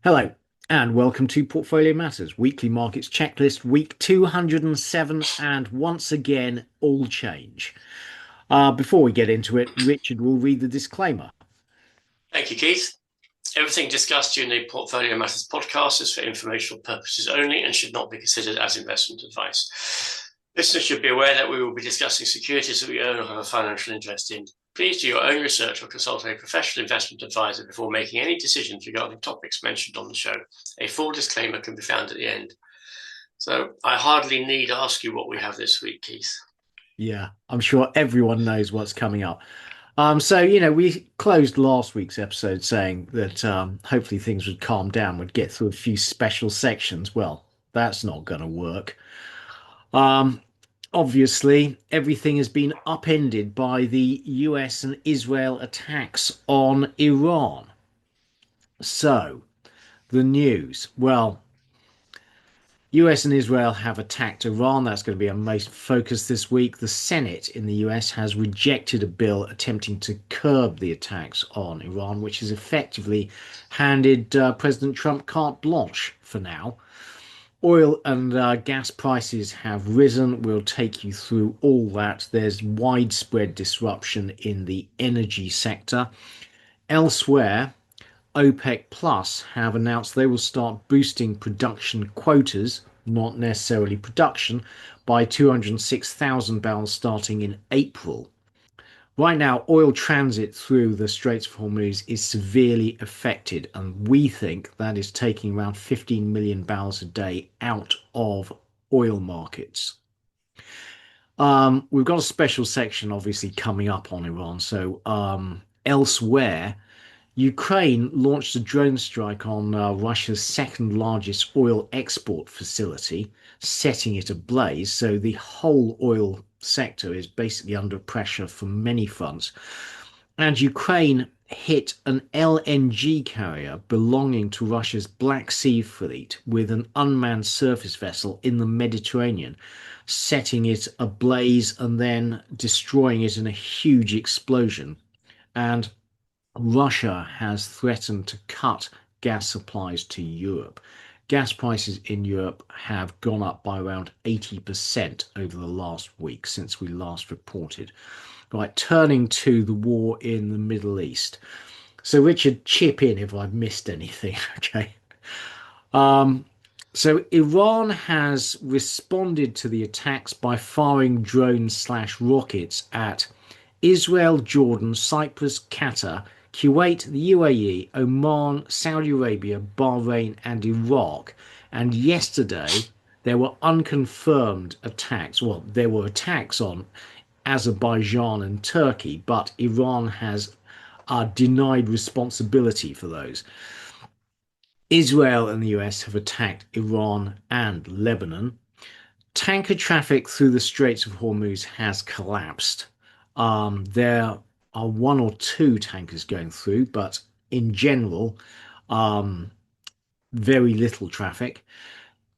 Hello, and welcome to Portfolio Matters, weekly markets checklist, week 207, and once again, all change. Before we get into it, Richard will read the disclaimer. Thank you, Keith. Everything discussed during the Portfolio Matters podcast is for informational purposes only and should not be considered as investment advice. Listeners should be aware that we will be discussing securities that we own or have a financial interest in. Please do your own research or consult a professional investment advisor before making any decisions regarding topics mentioned on the show. A full disclaimer can be found at the end. So I hardly need ask you what we have this week, Keith. Yeah, I'm sure everyone knows what's coming up. We closed last week's episode saying that hopefully things would calm down, would get through a few special sections. Well, that's not going to work. Um, Obviously, everything has been upended by the US and Israel attacks on Iran. So, the news. Well, US and Israel have attacked Iran. That's going to be our most focus this week. The Senate in the US has rejected a bill attempting to curb the attacks on Iran, which has effectively handed President Trump carte blanche for now. Oil and gas prices have risen. We'll take you through all that. There's widespread disruption in the energy sector. Elsewhere, OPEC Plus have announced they will start boosting production quotas, not necessarily production, by 206,000 barrels starting in April. Right now, oil transit through the Straits of Hormuz is severely affected, and we think that is taking around 15 million barrels a day out of oil markets. We've got a special section obviously coming up on Iran. Elsewhere, Ukraine launched a drone strike on Russia's second largest oil export facility, setting it ablaze. So the whole oil sector is basically under pressure from many fronts. And Ukraine hit an LNG carrier belonging to Russia's Black Sea fleet with an unmanned surface vessel in the Mediterranean, setting it ablaze and then destroying it in a huge explosion. And Russia has threatened to cut gas supplies to Europe. Gas prices in Europe have gone up by around 80% over the last week since we last reported. Right, turning to the war in the Middle East. So, Richard, chip in if I've missed anything, okay? Um, so, Iran has responded to the attacks by firing drones slash rockets at Israel, Jordan, Cyprus, Qatar, Kuwait, the UAE, Oman, Saudi Arabia, Bahrain, and Iraq. And yesterday, there were unconfirmed attacks. Well, there were attacks on Azerbaijan and Turkey, but Iran has denied responsibility for those. Israel and the US have attacked Iran and Lebanon. Tanker traffic through the Straits of Hormuz has collapsed. There are one or two tankers going through, but in general, um, very little traffic.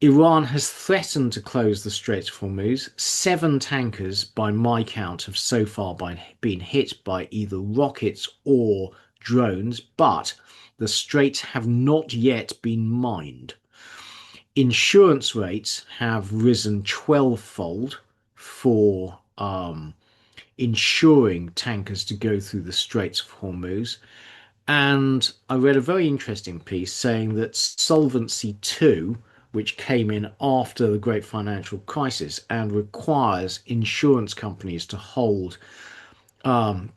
Iran has threatened to close the Straits of Hormuz. Seven tankers, by my count, have so far been hit by either rockets or drones, but the straits have not yet been mined. Insurance rates have risen 12-fold for insuring tankers to go through the Straits of Hormuz. And I read a very interesting piece saying that Solvency II, which came in after the great financial crisis and requires insurance companies to hold um,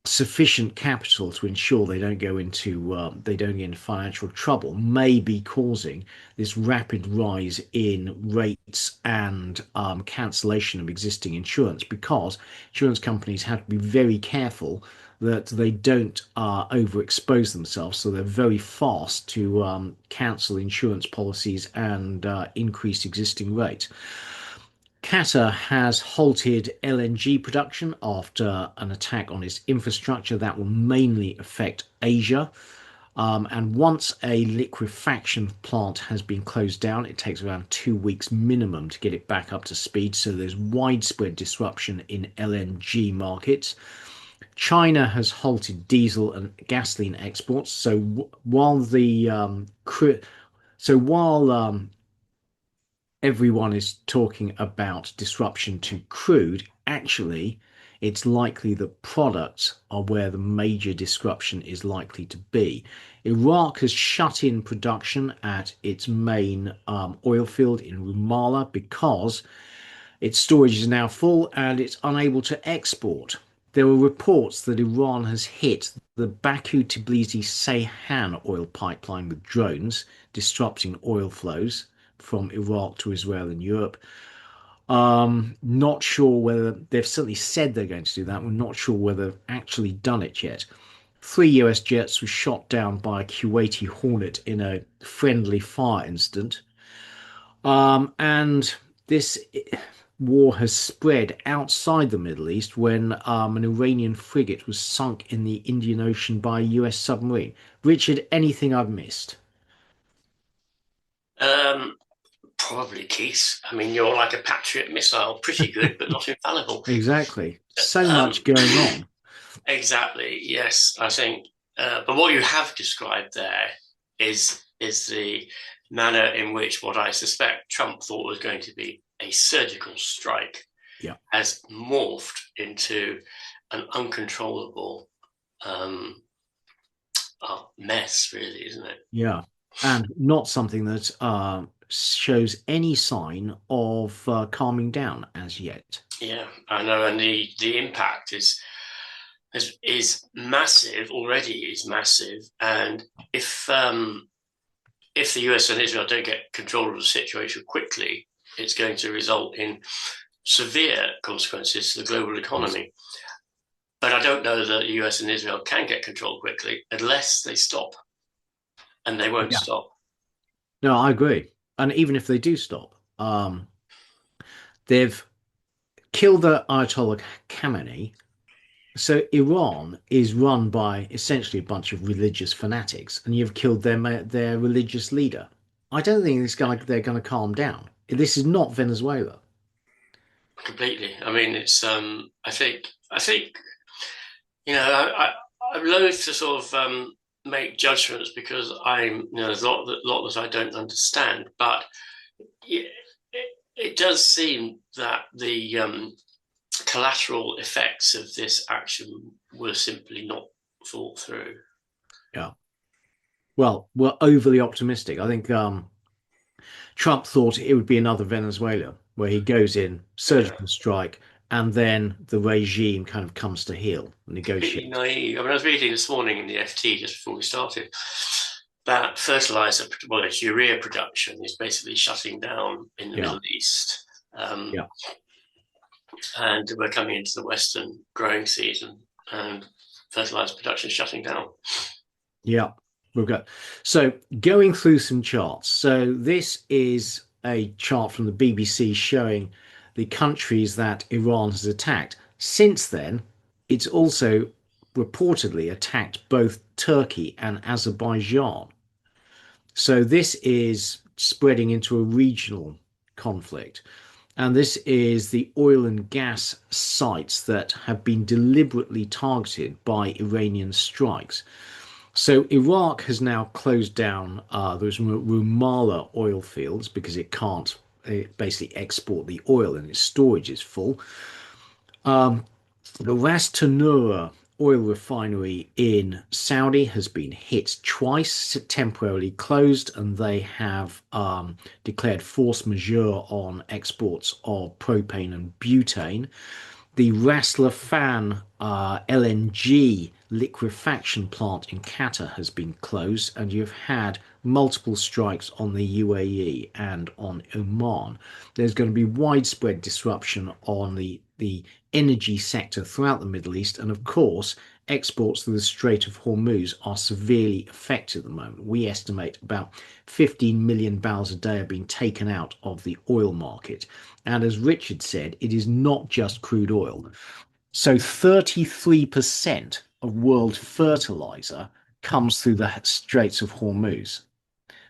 sufficient capital to ensure they don't get into financial trouble, may be causing this rapid rise in rates and cancellation of existing insurance, because insurance companies have to be very careful that they don't overexpose themselves, so they're very fast to cancel insurance policies and increase existing rates. Qatar has halted LNG production after an attack on its infrastructure that will mainly affect Asia. And once a liquefaction plant has been closed down, it takes around 2 weeks minimum to get it back up to speed. So there's widespread disruption in LNG markets. China has halted diesel and gasoline exports. So while the so while everyone is talking about disruption to crude, actually, it's likely that products are where the major disruption is likely to be. Iraq has shut in production at its main oil field in Rumaila because its storage is now full and it's unable to export. There were reports that Iran has hit the Baku Tbilisi Ceyhan oil pipeline with drones, disrupting oil flows from Iraq to Israel and Europe. Not sure whether they've certainly said they're going to do that. We're not sure whether they've actually done it yet. Three US jets were shot down by a Kuwaiti Hornet in a friendly fire incident. And this war has spread outside the Middle East when an Iranian frigate was sunk in the Indian Ocean by a US submarine. Richard, anything I've missed? Um, Probably, Keith. I mean, you're like a Patriot missile, pretty good, but not infallible. Exactly. So Um, much going on. exactly. Yes, I think. But what you have described there is the manner in which what I suspect Trump thought was going to be a surgical strike Yeah. has morphed into an uncontrollable um, mess, really, isn't it? Yeah. And not something that shows any sign of calming down as yet. Yeah, I know, and the impact is massive. Already is massive, and if the US and Israel don't get control of the situation quickly, it's going to result in severe consequences to the global Yes. economy. But I don't know that the US and Israel can get control quickly unless they stop, and they won't Yeah. stop. No, I agree. And even if they do stop, they've killed the Ayatollah Khamenei. So Iran is run by essentially a bunch of religious fanatics, and you've killed their religious leader. I don't think they're gonna calm down. This is not Venezuela. Completely. I mean, it's. I think. I'm loath to sort of make judgments because there's a lot that I don't understand, but it, it does seem that the collateral effects of this action were simply not thought through. Yeah. Well, we're overly optimistic. I think Trump thought it would be another Venezuela where he goes in, Yeah. surgical strike, and then the regime kind of comes to heel and Completely negotiate. naive. I mean, I was reading this morning in the FT just before we started that fertilizer, well, it's urea production is basically shutting down in the Yeah, Middle East. Um, yeah, and we're coming into the Western growing season, and fertilizer production is shutting down. yeah. We've got so going through some charts. So this is a chart from the BBC showing the countries that Iran has attacked. Since then, it's also reportedly attacked both Turkey and Azerbaijan. So this is spreading into a regional conflict. And this is the oil and gas sites that have been deliberately targeted by Iranian strikes. So Iraq has now closed down those Rumaila oil fields because it can't basically export the oil and its storage is full. The Ras Tanura oil refinery in Saudi has been hit twice, temporarily closed, and they have declared force majeure on exports of propane and butane. The Ras Laffan LNG liquefaction plant in Qatar has been closed, and you've had multiple strikes on the UAE and on Oman. There's going to be widespread disruption on the energy sector throughout the Middle East, and of course, exports through the Strait of Hormuz are severely affected at the moment. We estimate about 15 million barrels a day are being taken out of the oil market. And as Richard said, it is not just crude oil. So 33% of world fertilizer comes through the Straits of Hormuz.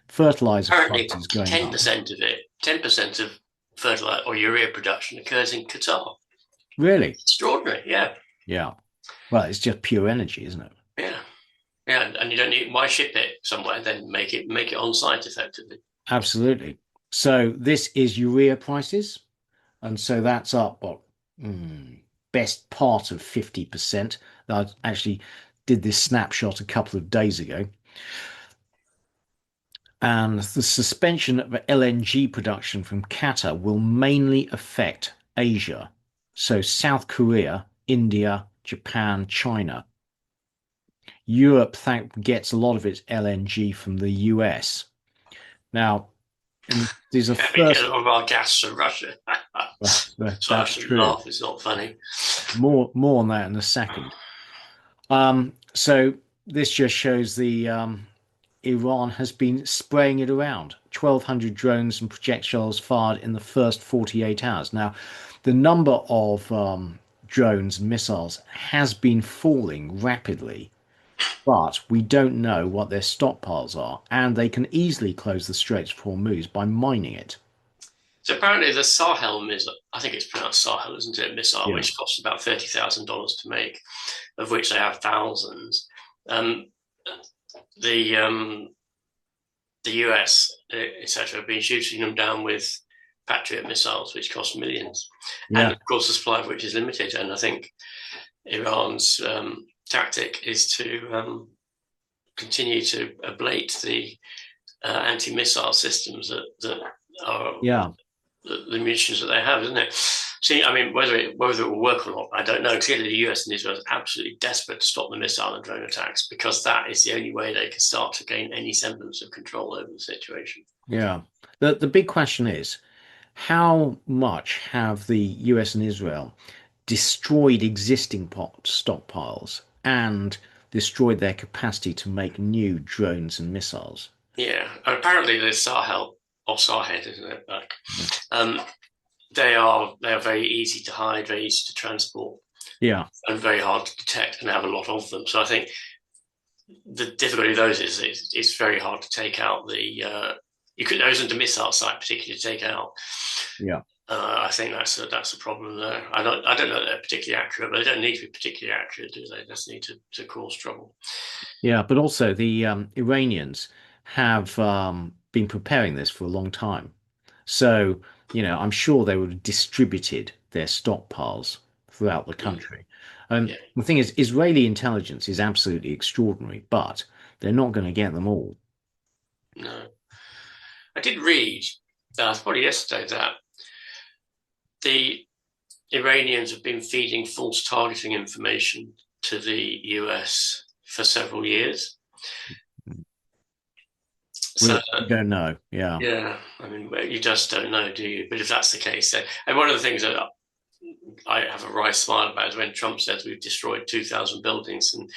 Fertilizer Currently, prices going ten up. percent of it, 10% of fertilizer or urea production occurs in Qatar. Really? Extraordinary, yeah. Yeah. Well, it's just pure energy, isn't it? Yeah, yeah, and you don't need why ship it somewhere? Then make it on site effectively. Absolutely. So this is urea prices, and so that's up what best part of 50%. I actually did this snapshot a couple of days ago. And the suspension of LNG production from Qatar will mainly affect Asia. So South Korea, India, Japan, China. Europe gets a lot of its LNG from the US. Now, and there's a Yeah, we get a first, lot of our gas from Russia. well, So I that's shouldn't true. laugh. It's not funny. More on that in a second. So this just shows the Iran has been spraying it around. 1,200 drones and projectiles fired in the first 48 hours. Now, the number of drones and missiles has been falling rapidly, but we don't know what their stockpiles are, and they can easily close the Straits of Hormuz by mining it. So apparently the Sahel missile, I think it's pronounced Sahel, isn't it? Missile, Yeah. which costs about $30,000 to make, of which they have thousands. Um, the US, etc., have been shooting them down with Patriot missiles, which cost millions, and Yeah. of course the supply of which is limited. And I think Iran's tactic is to continue to ablate the anti-missile systems that are Yeah. the munitions that they have, isn't it? See, I mean, whether it will work or not, I don't know. Clearly, the US and Israel are absolutely desperate to stop the missile and drone attacks because that is the only way they can start to gain any semblance of control over the situation. Yeah. The big question is, how much have the US and Israel destroyed existing pot stockpiles and destroyed their capacity to make new drones and missiles? Yeah, and apparently the Sahel or Sarhead, isn't it? Like, Yeah. um, they are very easy to hide, very easy to transport, Yeah. and very hard to detect, and have a lot of them. So I think the difficulty of those is it's very hard to take out the. You could there isn't a missile site particularly to take out. Yeah. I think that's a problem there. I don't know that they're particularly accurate, but they don't need to be particularly accurate, do they? They just need to cause trouble. Yeah. But also the Iranians have been preparing this for a long time. So, I'm sure they would have distributed their stockpiles throughout the Mm, country. yeah, The thing is, Israeli intelligence is absolutely extraordinary, but they're not going to get them all. no. I did read probably yesterday that the Iranians have been feeding false targeting information to the US for several years. So We don't know. Yeah. yeah, I mean, you just don't know, do you? But if that's the case, then, and one of the things that I have a wry smile about is when Trump says we've destroyed 2,000 buildings, and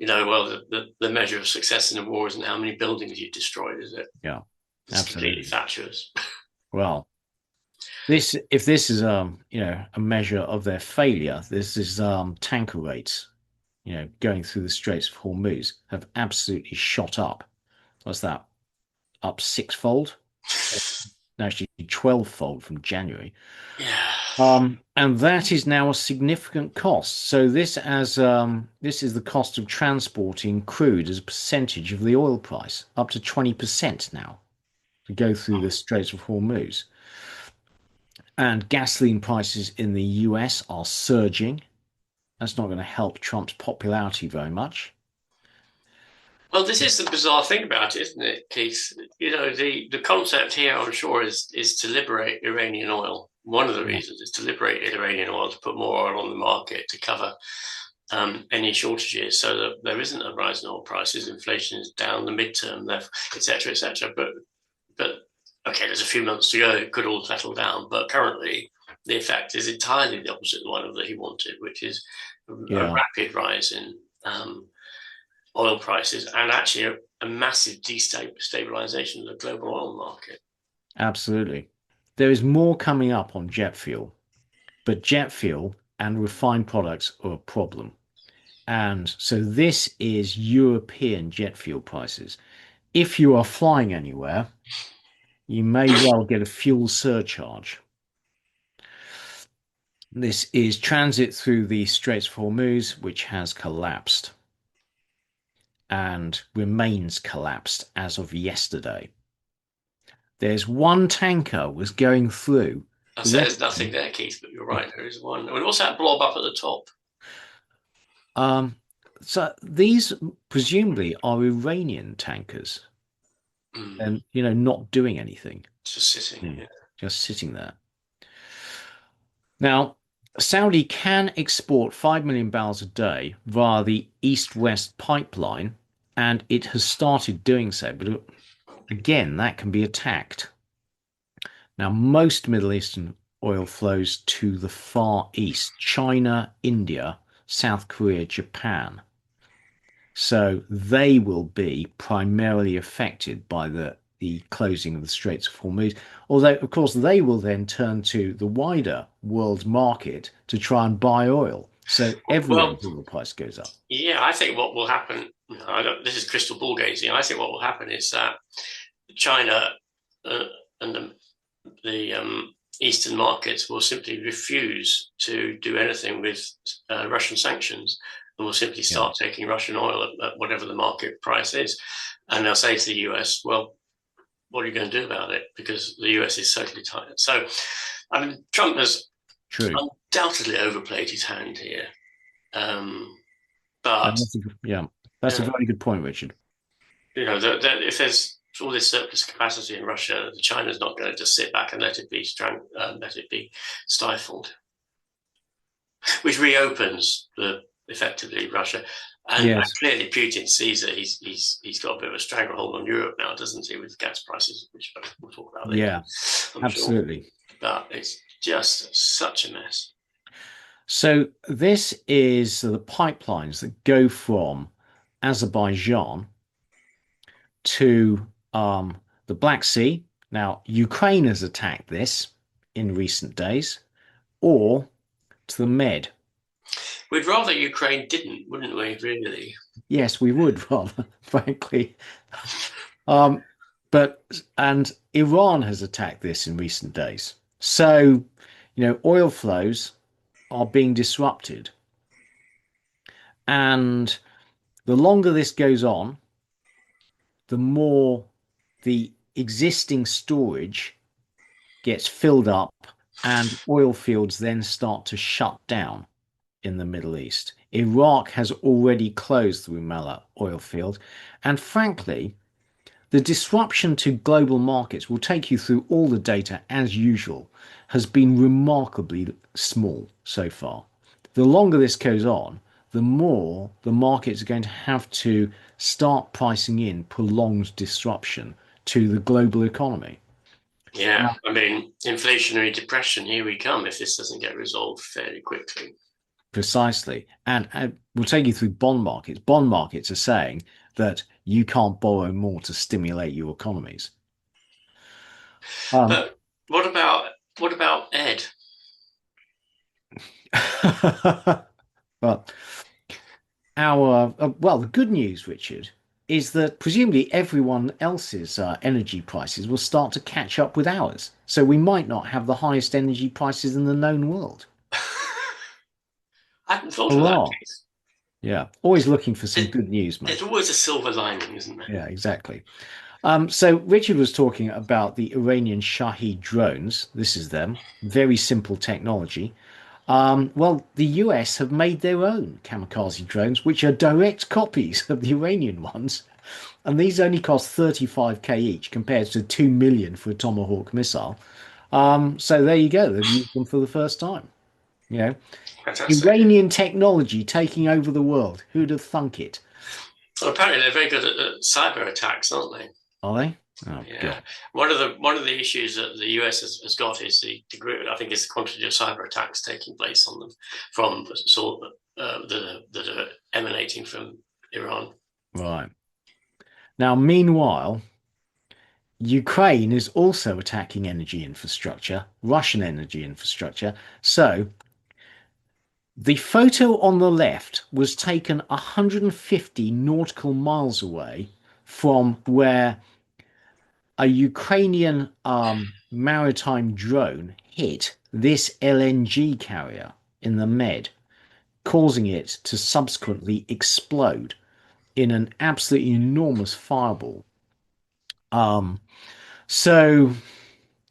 well, the measure of success in a war isn't how many buildings you destroyed, is it? Yeah. It's completely Absolutely. fatuous. Well, if this is a measure of their failure, this is tanker rates, going through the Straits of Hormuz have absolutely shot up. What's that? Up sixfold? Actually 12-fold from January. Yeah. And that is now a significant cost. So this is the cost of transporting crude as a percentage of the oil price, up to 20% now to go through the Straits of Hormuz. And gasoline prices in the US are surging. That's not going to help Trump's popularity very much. Well, this is the bizarre thing about it, isn't it, Keith? The concept here, I'm sure, is to liberate Iranian oil. One of the Yeah. reasons is to liberate Iranian oil to put more oil on the market to cover any shortages, so that there isn't a rise in oil prices, inflation is down, the midterm, etc., etc. But okay, there's a few months to go; it could all settle down. But currently, the effect is entirely the opposite one of that he wanted, which is a Yeah, rapid rise in oil prices and actually a massive destabilization of the global oil market. absolutely. There is more coming up on jet fuel, but jet fuel and refined products are a problem. And so this is European jet fuel prices. If you are flying anywhere, you may well get a fuel surcharge. This is transit through the Straits of Hormuz, which has collapsed and remains collapsed as of yesterday. There's one tanker was going through. I The say rest, there's nothing there, Keith, but you're right. There is one. And what's that blob up at the top? um, so these presumably are Iranian tankers, Mm, and not doing anything, just sitting. Hmm. Yeah. just sitting there. Now, Saudi can export 5 million barrels a day via the East-West pipeline, and it has started doing so. But again, that can be attacked. Now, most Middle Eastern oil flows to the Far East, China, India, South Korea, Japan. So they will be primarily affected by the closing of the Straits of Hormuz. Although, of course, they will then turn to the wider world market to try and buy oil. So Well, everyone's oil price goes up. yeah, I think what will happen, this is crystal ball gazing. I think what will happen is that China uh, and the Eastern markets will simply refuse to do anything with Russian sanctions and will simply Yeah. start taking Russian oil at whatever the market price is. And they'll say to the US, well, what are you going to do about it? Because the US is totally tight. So, I mean, Trump has True. undoubtedly overplayed his hand here. Um, And but, that's a uh, very good point, Richard. if there's all this surplus capacity in Russia, China's not going to just sit back and let it be let it be stifled, which reopens effectively Russia. And Yes, clearly, Putin sees that he's got a bit of a stranglehold on Europe now, doesn't he, with gas prices, which we'll talk about later, yeah, I'm sure. absolutely. But it's just such a mess. So this is the pipelines that go from Azerbaijan to the Black Sea. Now, Ukraine has attacked this in recent days, or to the Med. We'd rather Ukraine didn't, wouldn't we? Really? Yes, we would rather, frankly. Um, but and Iran has attacked this in recent days. So, oil flows are being disrupted. And the longer this goes on, the more the existing storage gets filled up and oil fields then start to shut down in the Middle East. Iraq has already closed the Rumaila oil field. And frankly, the disruption to global markets will take you through all the data as usual, has been remarkably small so far. The longer this goes on, the more the markets are going to have to start pricing in prolonged disruption to the global economy. Yeah, I mean, inflationary depression, here we come if this doesn't get resolved fairly quickly. Precisely. And we'll take you through bond markets. Bond markets are saying that you can't borrow more to stimulate your economies. Um, But what about Ed? but the good news, Richard, is that presumably everyone else's energy prices will start to catch up with ours. So we might not have the highest energy prices in the known world. I hadn't thought of that Hurrah. case. Yeah. Always looking for some There- good news, There's mate. always a silver lining, isn't there? Yeah, exactly. So Richard was talking about the Iranian Shahed drones. This is them. Very simple technology. Well, the US have made their own kamikaze drones, which are direct copies of the Iranian ones. And these only cost 35K each compared to 2 million for a Tomahawk missile. So there you go. They've used them for the first time. You know, Fantastic. Iranian technology taking over the world. Who'd have thunk it? Well, apparently they're very good at cyber attacks, aren't they? Are they? Oh, Yeah. God. One of the issues that the US has got is the degree. I think it's the quantity of cyber attacks taking place on them from that are emanating from Iran. Right. Now, meanwhile, Ukraine is also attacking energy infrastructure, Russian energy infrastructure. So the photo on the left was taken 150 nautical miles away from where a Ukrainian maritime drone hit this LNG carrier in the Med, causing it to subsequently explode in an absolutely enormous fireball. Um, so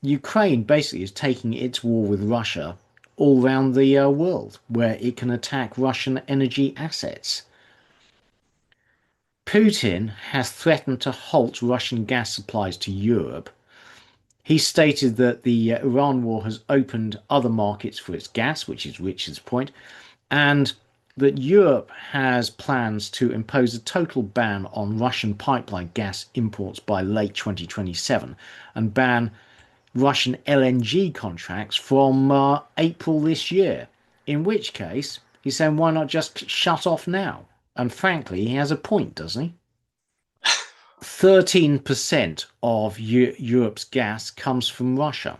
Ukraine basically is taking its war with Russia all around the world, where it can attack Russian energy assets. Putin has threatened to halt Russian gas supplies to Europe. He stated that the Iran war has opened other markets for its gas, which is Richard's point, and that Europe has plans to impose a total ban on Russian pipeline gas imports by late 2027 and ban Russian LNG contracts from April this year. In which case, he's saying, why not just shut off now? And frankly, he has a point, doesn't he? 13% of Europe's gas comes from Russia.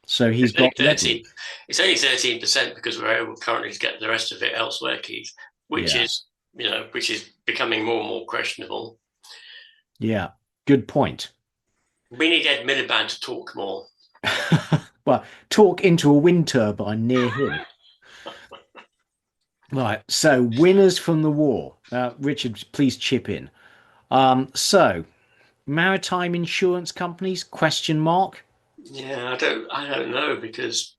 So he's It's only got 13. leverage. It's only 13% because we're able currently to get the rest of it elsewhere, Keith, which Yeah. is which is becoming more and more questionable. Yeah. Good point. We need Ed Miliband to talk more. Well, talk into a wind turbine near him. Right. So winners from the war. Richard, please chip in. So maritime insurance companies, question mark. Yeah, I don't know because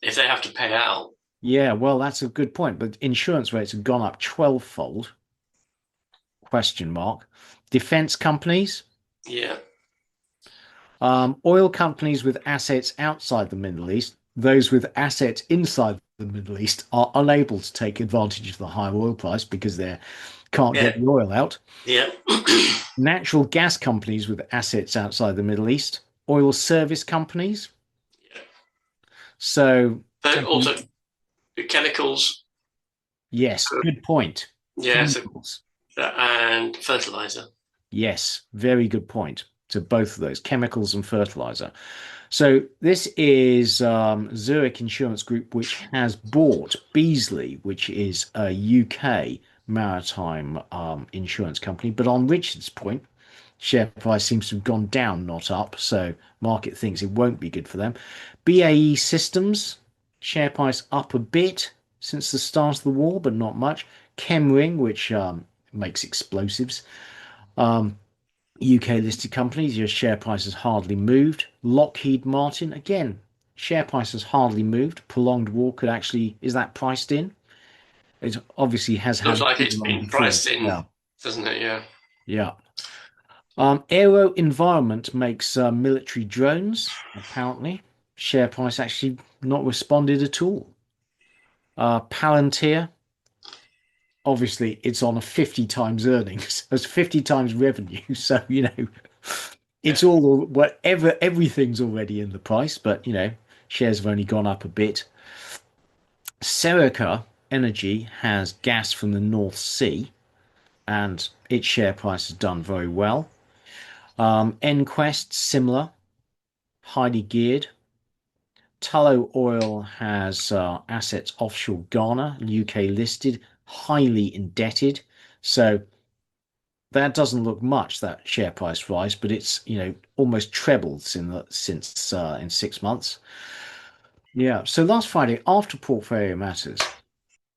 if they have to pay out, Yeah, well, that's a good point. But insurance rates have gone up 12-fold, question mark. Defense companies, yeah, oil companies with assets outside the Middle East, those with assets inside the Middle East are unable to take advantage of the higher oil price because they can't yeah, get the oil out. yeah. Natural gas companies with assets outside the Middle East, oil service companies. So, But also chemicals, yes, good point. yeah, so, Chemicals. and fertilizer. Yes, very good point to both of those, chemicals and fertilizer. So this is Zurich Insurance Group, which has bought Beazley, which is a UK maritime insurance company. But on Richard's point, share price seems to have gone down, not up. So market thinks it won't be good for them. BAE Systems, share price up a bit since the start of the war, but not much. Chemring, which makes explosives. UK listed companies, your share price has hardly moved. Lockheed Martin, again, share price has hardly moved. Prolonged war could actually, is that priced in? It obviously has Looks had a like it's prolonged been before. priced in, Yeah. doesn't it? Yeah. Yeah. Aero Environment makes military drones, apparently. Share price actually not responded at all. Palantir, obviously it's on a 50 times earnings, it's 50 times revenue. So, Yeah. it's all whatever, everything's already in the price, but shares have only gone up a bit. Serica Energy has gas from the North Sea, and its share price has done very well. Enquest, similar, highly geared. Tullow Oil has assets offshore Ghana, UK listed, highly indebted. So that doesn't look much, that share price rise, but it's almost trebled since in 6 months. Yeah. So last Friday, after Portfolio Matters,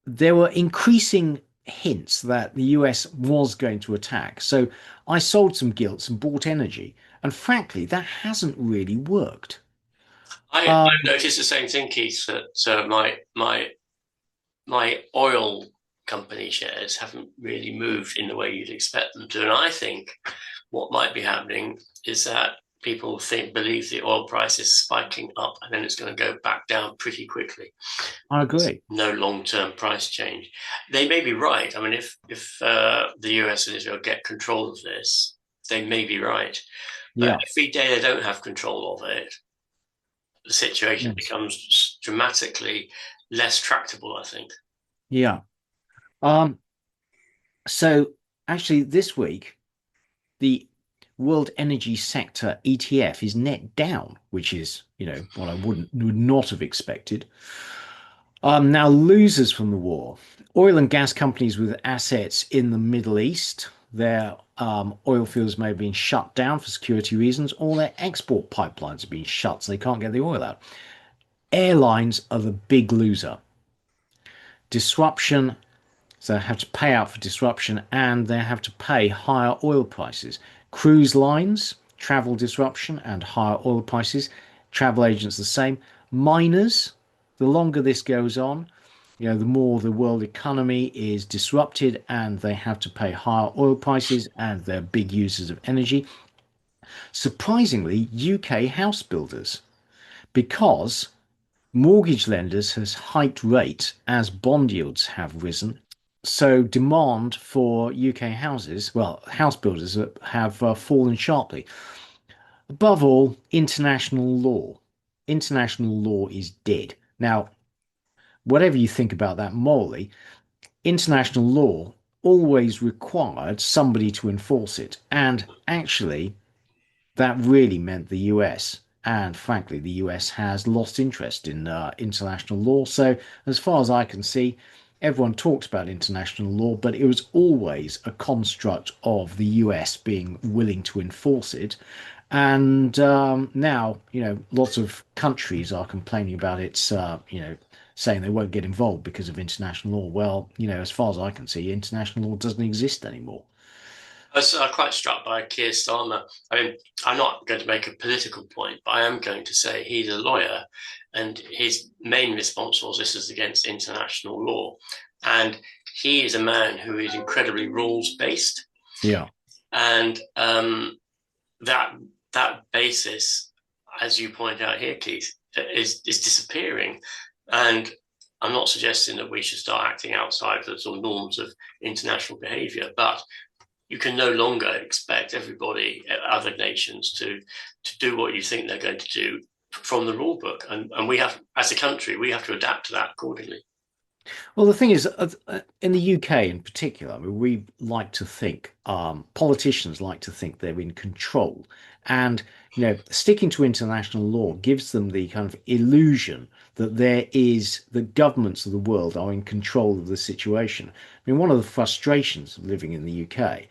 there were increasing hints that the US was going to attack. So I sold some gilts and bought energy, and frankly, that hasn't really worked. I've Um, noticed the same thing, Keith. That my oil company shares haven't really moved in the way you'd expect them to, and I think what might be happening is that people believe the oil price is spiking up and then it's going to go back down pretty quickly. I agree. No long-term price change. They may be right. I mean, if the US and Israel get control of this, they may be right. But Yeah. every day they don't have control of it, the situation Yes. becomes dramatically less tractable, I think. Yeah. Um, so actually this week, the World Energy Sector ETF is net down, which is, what I would not have expected. Now losers from the war. Oil and gas companies with assets in the Middle East, their oil fields may have been shut down for security reasons, or their export pipelines have been shut, so they can't get the oil out. Airlines are the big loser. Disruption, so they have to pay out for disruption and they have to pay higher oil prices. Cruise lines, travel disruption and higher oil prices. Travel agents the same. Miners, the longer this goes on, the more the world economy is disrupted and they have to pay higher oil prices and they're big users of energy. Surprisingly, UK house builders, because mortgage lenders has hiked rates as bond yields have risen. So demand for UK houses, well, house builders have fallen sharply. Above all, international law. International law is dead. Now, whatever you think about that morally, international law always required somebody to enforce it. And actually, that really meant the US. And frankly, the US has lost interest in international law. So, as far as I can see, everyone talks about international law, but it was always a construct of the US being willing to enforce it. And now, lots of countries are complaining about it, saying they won't get involved because of international law. Well, as far as I can see, international law doesn't exist anymore. I was quite struck by Keir Starmer. I mean, I'm not going to make a political point, but I am going to say he's a lawyer, and his main response was this is against international law. And he is a man who is incredibly rules based. Yeah. And that basis, as you point out here, Keith, is disappearing. And I'm not suggesting that we should start acting outside the sort of norms of international behaviour, but you can no longer expect everybody, other nations, to do what you think they're going to do from the rule book. And we have, as a country, we have to adapt to that accordingly. Well, the thing is, in the UK in particular, I mean, we like to think, politicians like to think they're in control. And, sticking to international law gives them the kind of illusion that the governments of the world are in control of the situation. I mean, one of the frustrations of living in the UK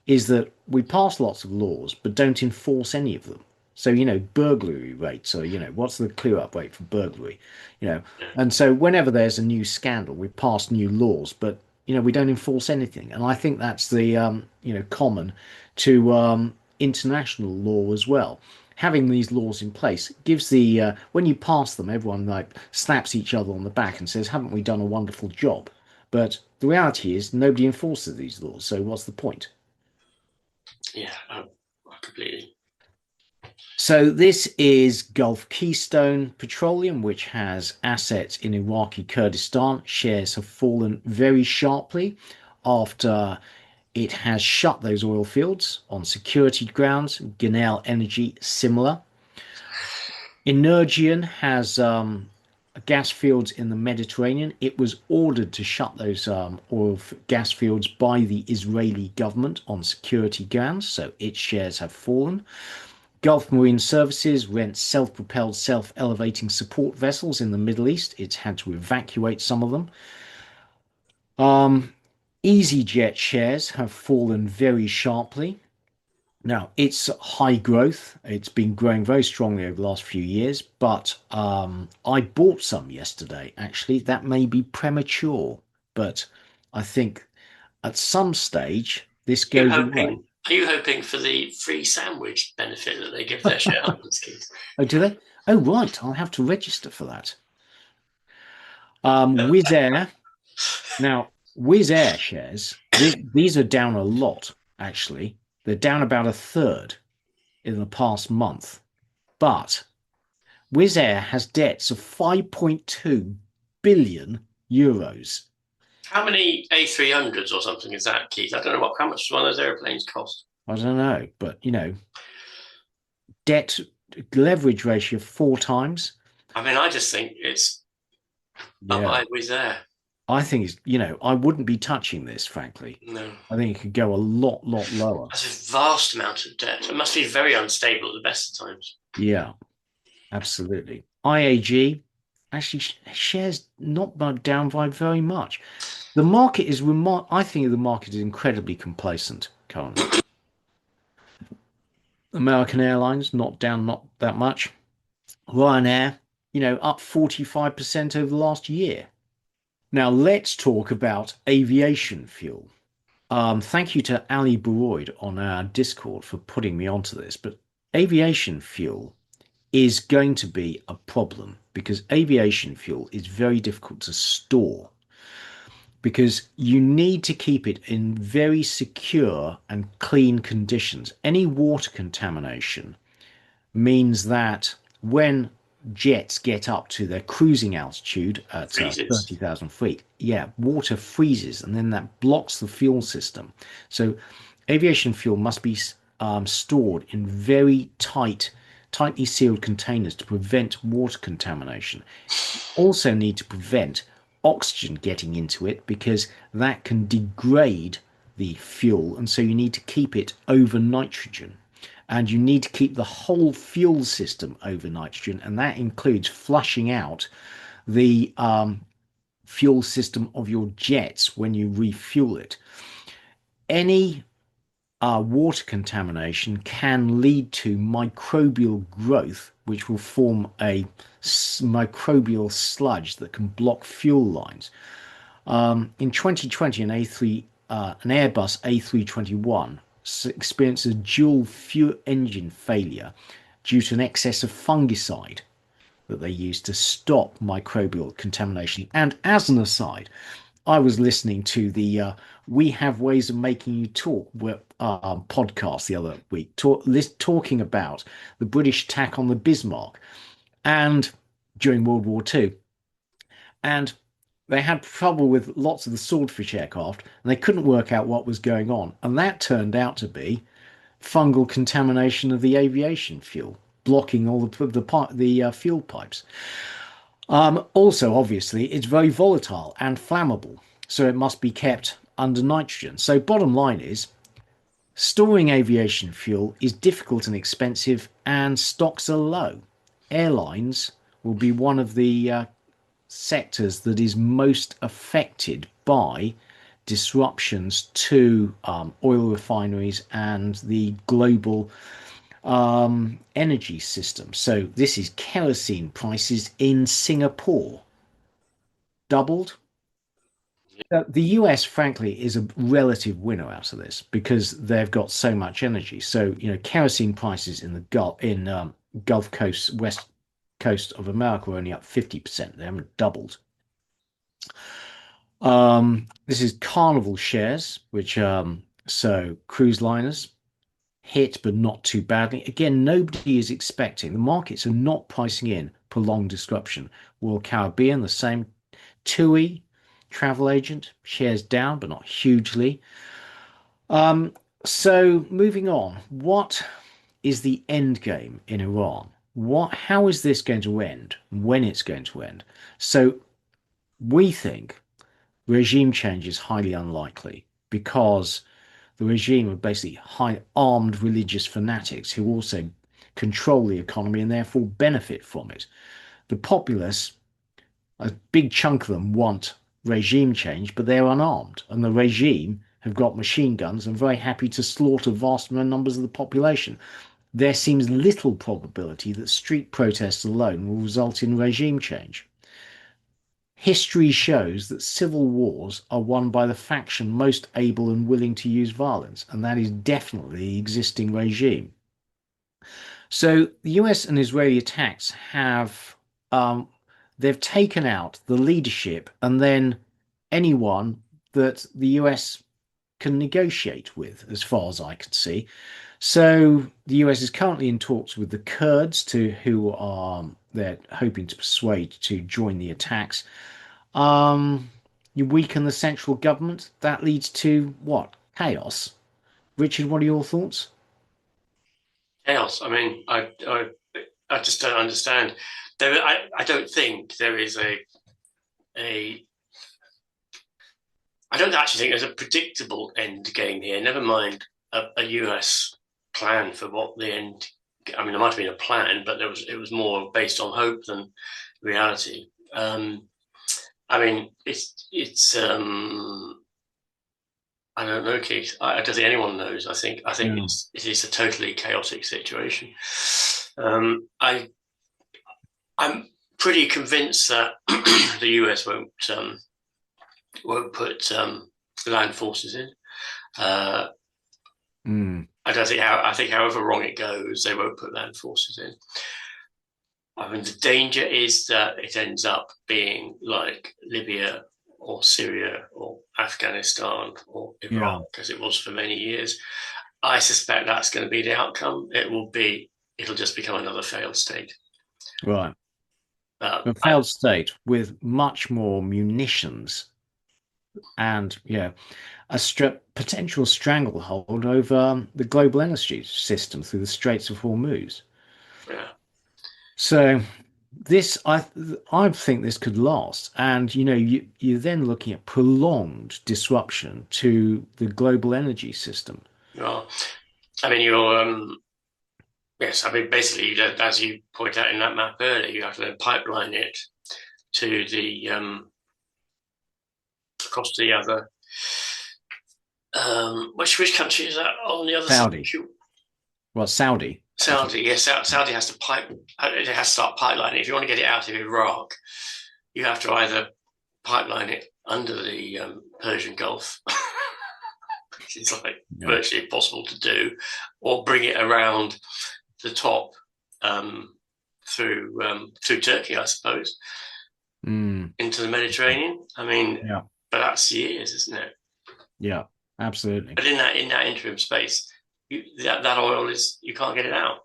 is that we pass lots of laws, but don't enforce any of them. So, burglary rates, or, what's the clear up rate for burglary? You know, and so whenever there's a new scandal, we pass new laws, but, we don't enforce anything. And I think that's the, common to international law as well. Having these laws in place gives when you pass them, everyone like slaps each other on the back and says, haven't we done a wonderful job? But the reality is nobody enforces these laws. So what's the point? Yeah, completely. So this is Gulf Keystone Petroleum, which has assets in Iraqi Kurdistan. Shares have fallen very sharply after it has shut those oil fields on security grounds. Genel Energy, similar. Energian has gas fields in the Mediterranean. It was ordered to shut those gas fields by the Israeli government on security grounds, so its shares have fallen. Gulf Marine Services rents self-propelled, self-elevating support vessels in the Middle East. It's had to evacuate some of them. EasyJet shares have fallen very sharply. Now, it's high growth. It's been growing very strongly over the last few years, but I bought some yesterday, actually. That may be premature, but I think at some stage this goes away. Are you hoping for the free sandwich benefit that they give their shareholders, Keith? Oh, do they? Oh, right. I'll have to register for that. Wizz Air. Now, Wizz Air shares, these are down a lot, actually. They're down about a third in the past month. But Wizz Air has debts of 5.2 billion euros. How many A300s or something is that, Keith? I don't know how much one of those airplanes cost. I don't know, but debt leverage ratio 4 times. I mean, I just think it's up Yeah. by Wizz Air. I think it's, I wouldn't be touching this, frankly. No. I think it could go a lot lower. That's a vast amount of debt. It must be very unstable at the best of times. Yeah, absolutely. IAG actually shares not down by very much. The market is I think the market is incredibly complacent. currently. American Airlines not down, not that much. Ryanair, up 45% over the last year. Now let's talk about aviation fuel. Thank you to Ali Baroid on our Discord for putting me onto this, but aviation fuel is going to be a problem because aviation fuel is very difficult to store because you need to keep it in very secure and clean conditions. Any water contamination means that when jets get up to their cruising altitude at Freezes. 30,000 feet, yeah, water freezes and then that blocks the fuel system. So aviation fuel must be stored in very tightly sealed containers to prevent water contamination. Also need to prevent oxygen getting into it because that can degrade the fuel, and so you need to keep it over nitrogen. And you need to keep the whole fuel system over nitrogen, and that includes flushing out the fuel system of your jets when you refuel it. Any water contamination can lead to microbial growth, which will form a microbial sludge that can block fuel lines. In 2020, an Airbus A321 experienced a dual fuel engine failure due to an excess of fungicide that they used to stop microbial contamination. And as an aside, I was listening to the We Have Ways of Making You Talk podcast the other week, talking about the British attack on the Bismarck and during World War II. And they had trouble with lots of the swordfish aircraft and they couldn't work out what was going on. And that turned out to be fungal contamination of the aviation fuel, blocking all the fuel pipes. Also, obviously, it's very volatile and flammable, so it must be kept under nitrogen. So, bottom line is, storing aviation fuel is difficult and expensive, and stocks are low. Airlines will be one of the sectors that is most affected by disruptions to oil refineries and the global energy system. So this is kerosene prices in Singapore doubled. The US, frankly, is a relative winner out of this because they've got so much energy. So, kerosene prices in the Gulf Coast, West Coast of America are only up 50%. They haven't doubled. This is Carnival shares, which so cruise liners hit, but not too badly. Again, nobody is expecting. The markets are not pricing in prolonged disruption. Royal Caribbean, the same. TUI, travel agent, shares down, but not hugely. So moving on, what is the end game in Iran? How is this going to end? When it's going to end? So we think regime change is highly unlikely because the regime are basically high armed religious fanatics who also control the economy and therefore benefit from it. The populace, a big chunk of them want regime change, but they're unarmed, and the regime have got machine guns and very happy to slaughter vast numbers of the population. There seems little probability that street protests alone will result in regime change. History shows that civil wars are won by the faction most able and willing to use violence, and that is definitely the existing regime. So the US and Israeli attacks they've taken out the leadership and then anyone that the US can negotiate with, as far as I can see. So the US is currently in talks with the Kurds who they're hoping to persuade to join the attacks. You weaken the central government, that leads to what? Chaos. Richard, what are your thoughts? Chaos. I mean, I just don't understand. I don't think there is a. I don't actually think there's a predictable end game here. Never mind a US plan for what the end. I mean, there might have been a plan, but it was more based on hope than reality. I mean, it's. I don't know, Keith. I don't think anyone knows. I think Yeah. it is a totally chaotic situation. I I'm pretty convinced that the US won't put land forces in. Uh, Mm. I think however wrong it goes, they won't put land forces in. I mean, the danger is that it ends up being like Libya or Syria or Afghanistan or Yeah. Iraq, as it was for many years. I suspect that's going to be the outcome. It'll just become another failed state. Right. Uh, A I, failed state with much more munitions and yeah, potential stranglehold over the global energy system through the Straits of Hormuz. yeah, So I think this could last, and you're then looking at prolonged disruption to the global energy system. well, I mean, you're yes, I mean, basically, as you point out in that map earlier, you have to then pipeline it to the across to the other. Which country is that on the other side? Saudi, well, Saudi, if you Saudi. Yes, Saudi has to pipe. It has to start pipelining. If you want to get it out of Iraq, you have to either pipeline it under the Persian Gulf, which is like know, virtually impossible to do, or bring it around the top um, through Turkey, I suppose, mm, into the Mediterranean. I mean, yeah, but that's years, isn't it? yeah, absolutely. But in that interim space, that oil is you can't get it out.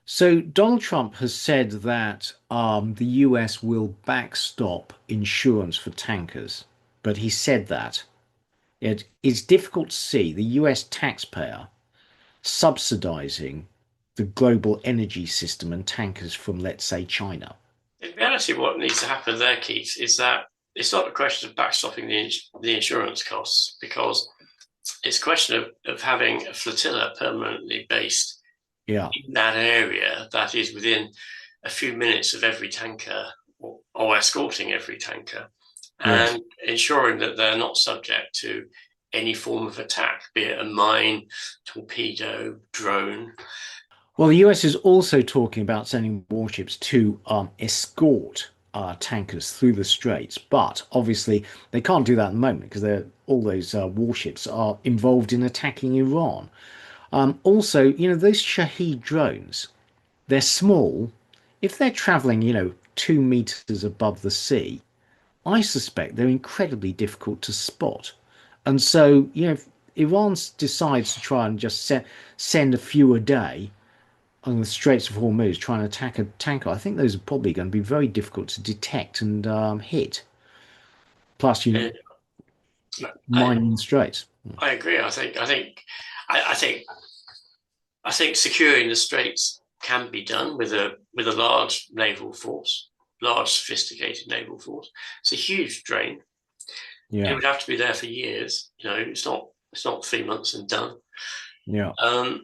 So Donald Trump has said that the US will backstop insurance for tankers, but he said that it is difficult to see the US taxpayer subsidizing the global energy system and tankers from, let's say, China. In reality, what needs to happen there, Keith, is that it's not a question of backstopping the insurance costs because it's a question of having a flotilla permanently based Yeah, in that area that is within a few minutes of every tanker or escorting every tanker yes. and ensuring that they're not subject to any form of attack, be it a mine, torpedo, drone. Well, the US is also talking about sending warships to escort tankers through the straits, but obviously they can't do that at the moment because all those warships are involved in attacking Iran. Also, those Shahed drones, they're small. If they're traveling, 2 meters above the sea, I suspect they're incredibly difficult to spot. And so, if Iran decides to try and just send a few a day on the Straits of Hormuz trying to attack a tanker, I think those are probably going to be very difficult to detect and hit. Plus, Uh, I, mining the straits. I agree. I think I think securing the straits can be done with a large naval force, large sophisticated naval force. It's a huge drain. It Yeah, would have to be there for years. It's not 3 months and done. yeah, And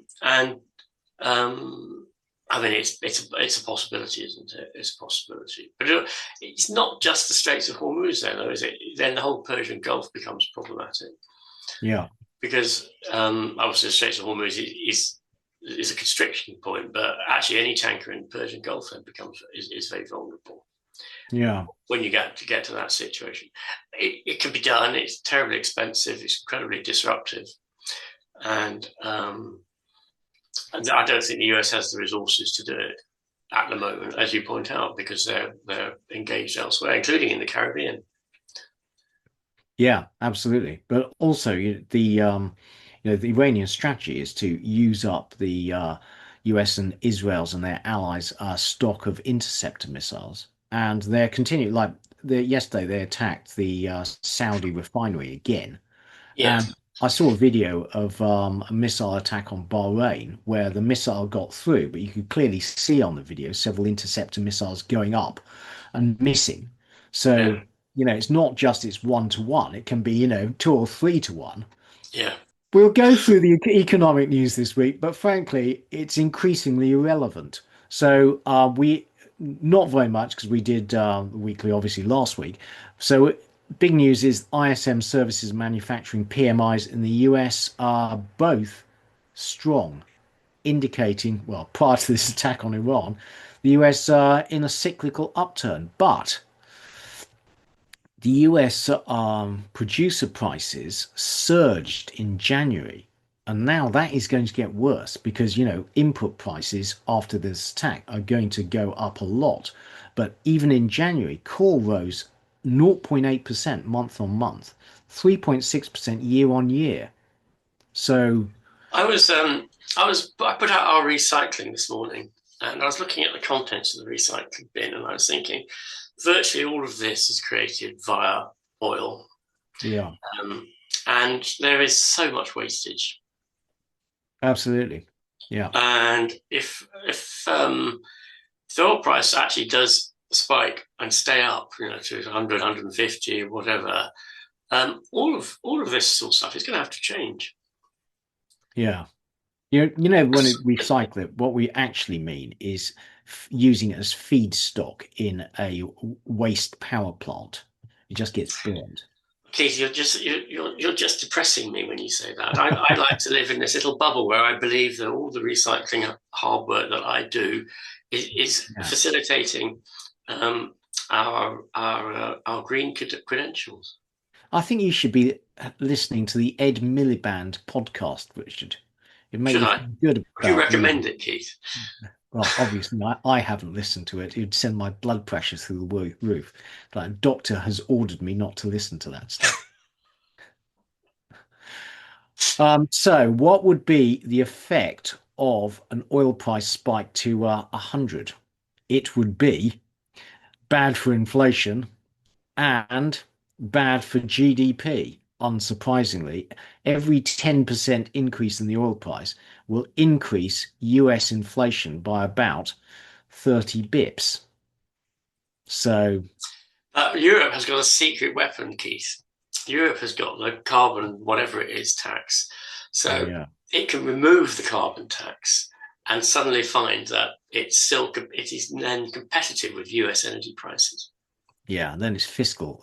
I mean it's a possibility, isn't it? It's a possibility, but it's not just the Straits of Hormuz, then, though, is it? Then the whole Persian Gulf becomes problematic yeah, because obviously the Straits of Hormuz is a constriction point, but actually any tanker in the Persian Gulf then is very vulnerable yeah, when you get to that situation. It can be done. It's terribly expensive. It's incredibly disruptive, and I don't think the US has the resources to do it at the moment, as you point out, because they're engaged elsewhere, including in the Caribbean. yeah, absolutely. But also, the Iranian strategy is to use up the US and Israel's and their allies' stock of interceptor missiles, and they're continuing. Like yesterday, they attacked the Saudi refinery again. Yeah, And I saw a video of a missile attack on Bahrain where the missile got through, but you could clearly see on the video several interceptor missiles going up and missing. yeah, So, it's not just it's 1 to 1, it can be, 2 or 3 to 1. yeah. We'll go through the economic news this week, but frankly, it's increasingly irrelevant. So, we not very much because we did the weekly obviously last week. So big news is ISM services manufacturing PMIs in the US are both strong, indicating, well, prior to this attack on Iran, the US are in a cyclical upturn. But the US producer prices surged in January. And now that is going to get worse because, input prices after this attack are going to go up a lot. But even in January, core rose 0.8% month on month, 3.6% year on year. So, I put out our recycling this morning, and I was looking at the contents of the recycling bin, and I was thinking, virtually all of this is created via oil, yeah, um, and there is so much wastage. absolutely. Yeah. And if the oil price actually does spike and stay up, to 100, 150, whatever, all of this sort of stuff is going to have to change. Yeah. When we recycle it, what we actually mean is using it as feedstock in a waste power plant. It just gets burned. Keith, you're just depressing me when you say that. I like to live in this little bubble where I believe that all the recycling hard work that I do is Yeah. facilitating our green credentials. I think you should be listening to the Ed Miliband podcast, Richard. It make Should you I? feel good Would you about, recommend it, Keith? well, obviously I haven't listened to it. It would send my blood pressure through the roof. Like a doctor has ordered me not to listen to that stuff. So what would be the effect of an oil price spike to 100? It would be bad for inflation and bad for GDP. Unsurprisingly, every 10% increase in the oil price will increase US inflation by about 30 bips. So, Europe has got a secret weapon, Keith. Europe has got the carbon, whatever it is, tax. So yeah, it can remove the carbon tax and suddenly find that it is then competitive with US energy prices. yeah. And then its fiscal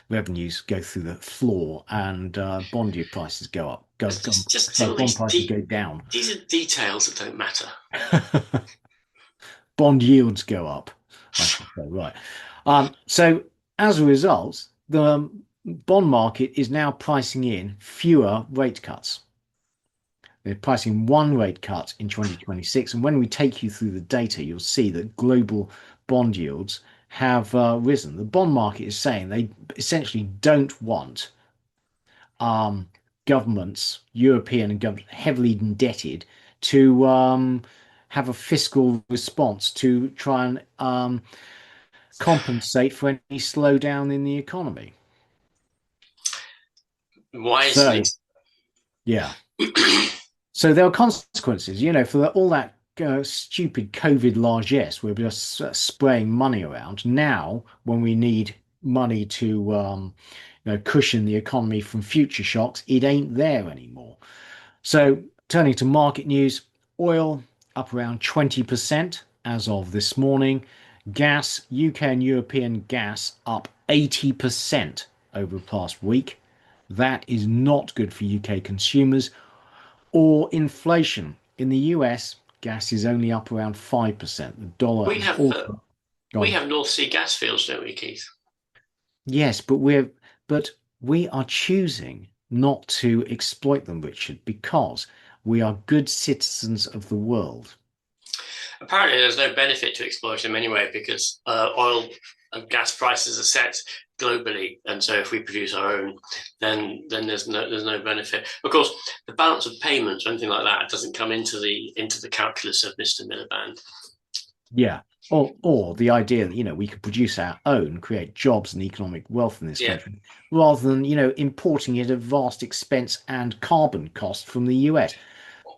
revenues go through the floor and bond yield prices go up. Just Sorry, all bond these prices go down. these are details that don't matter. Bond yields go up, I should say. Right. So as a result, the bond market is now pricing in fewer rate cuts. They're pricing one rate cut in 2026. And when we take you through the data, you'll see that global bond yields have risen. The bond market is saying they essentially don't want governments, European and government, heavily indebted to have a fiscal response to try and compensate for any slowdown in the economy. Wisely. So, yeah. So there are consequences, for all that stupid COVID largesse. We're just spraying money around. Now, when we need money to, cushion the economy from future shocks, it ain't there anymore. So, turning to market news, oil up around 20% as of this morning. Gas, UK and European gas up 80% over the past week. That is not good for UK consumers or inflation. In the US, gas is only up around 5%. The dollar We has have also we gone. have North Sea gas fields, don't we, Keith? Yes, but we are choosing not to exploit them, Richard, because we are good citizens of the world. Apparently, there's no benefit to exploit them anyway because oil and gas prices are set globally, and so if we produce our own, then there's no benefit. Of course, the balance of payments or anything like that doesn't come into the calculus of Mr. Miliband. Yeah. Or the idea that, we could produce our own, create jobs and economic wealth in this Yeah, country, rather than, importing it at vast expense and carbon cost from the US.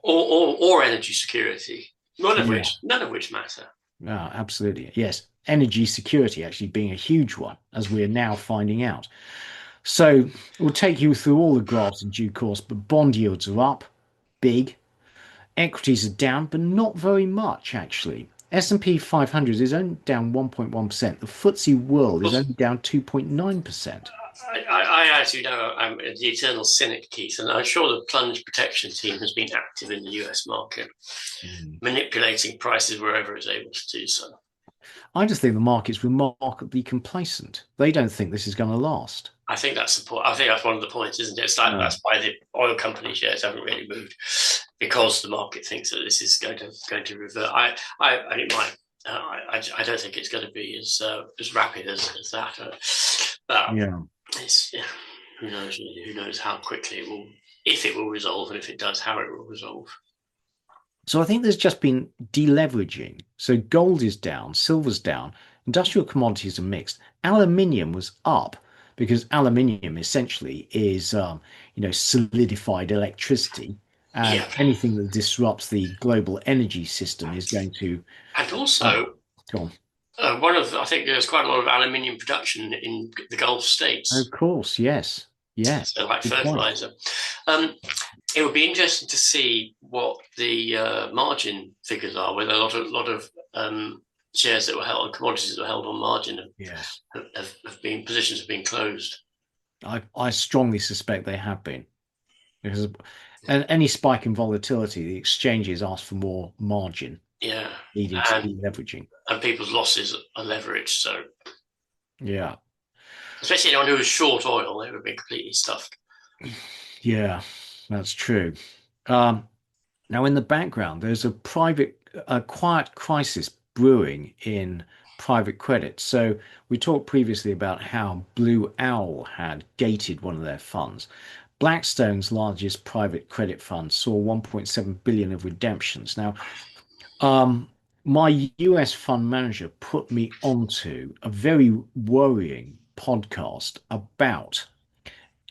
or energy security, Yeah. none of which matter. Absolutely. Yes. Energy security actually being a huge one, as we are now finding out. So we'll take you through all the graphs in due course, but bond yields are up, big. Equities are down, but not very much, actually. S&P 500 is only down 1.1%. The FTSE Of World is course, only down 2.9%. as you know, I'm the eternal cynic, Keith, and I'm sure the plunge protection team has been active in the US market, Mm. manipulating prices wherever it's able to do so. I just think the market's remarkably complacent. They don't think this is going to last. I think that's the point. I think that's one of the points, isn't it? It's like No. that's why the oil company shares haven't really moved because the market thinks that this is going to revert. I think my I don't think it's going to be as rapid as that. But Yeah. it's who knows? Who knows how quickly it will, if it will resolve, and if it does, how it will resolve. So I think there's just been deleveraging. So gold is down, silver's down, industrial commodities are mixed. Aluminium was up because aluminium essentially is, solidified electricity, and Yeah, anything that disrupts the global energy system is going to, and uh, also go on. I think there's quite a lot of aluminium production in the Gulf Of states. course, yes, yes, So like good point. fertilizer. Um, it would be interesting to see what the margin figures are, whether a lot of shares that were held, commodities that were held on margin Yes, have been positions have been closed. I strongly suspect they have been because any spike in volatility, the exchanges ask for more margin, Yeah, leading to and deleveraging. and people's losses are leveraged. So Yeah, especially anyone who was short oil, they would have been completely stuffed. yeah, that's true. Um, Now, in the background, there's a quiet crisis brewing in private credit. So we talked previously about how Blue Owl had gated one of their funds. Blackstone's largest private credit fund saw 1.7 billion of redemptions. Now, um, my US fund manager put me onto a very worrying podcast about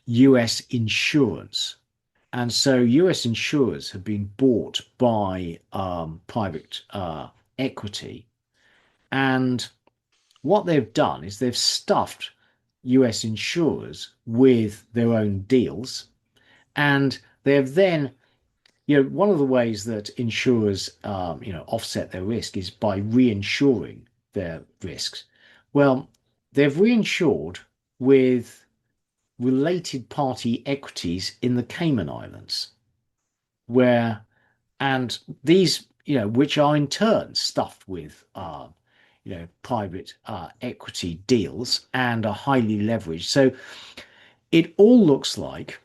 US insurance. And so US insurers have been bought by private equity. And what they've done is they've stuffed US insurers with their own deals. And they have then, one of the ways that insurers, offset their risk is by reinsuring their risks. Well, they've reinsured with related party equities in the Cayman Islands, where and these, which are in turn stuffed with, private equity deals and are highly leveraged. So it all looks like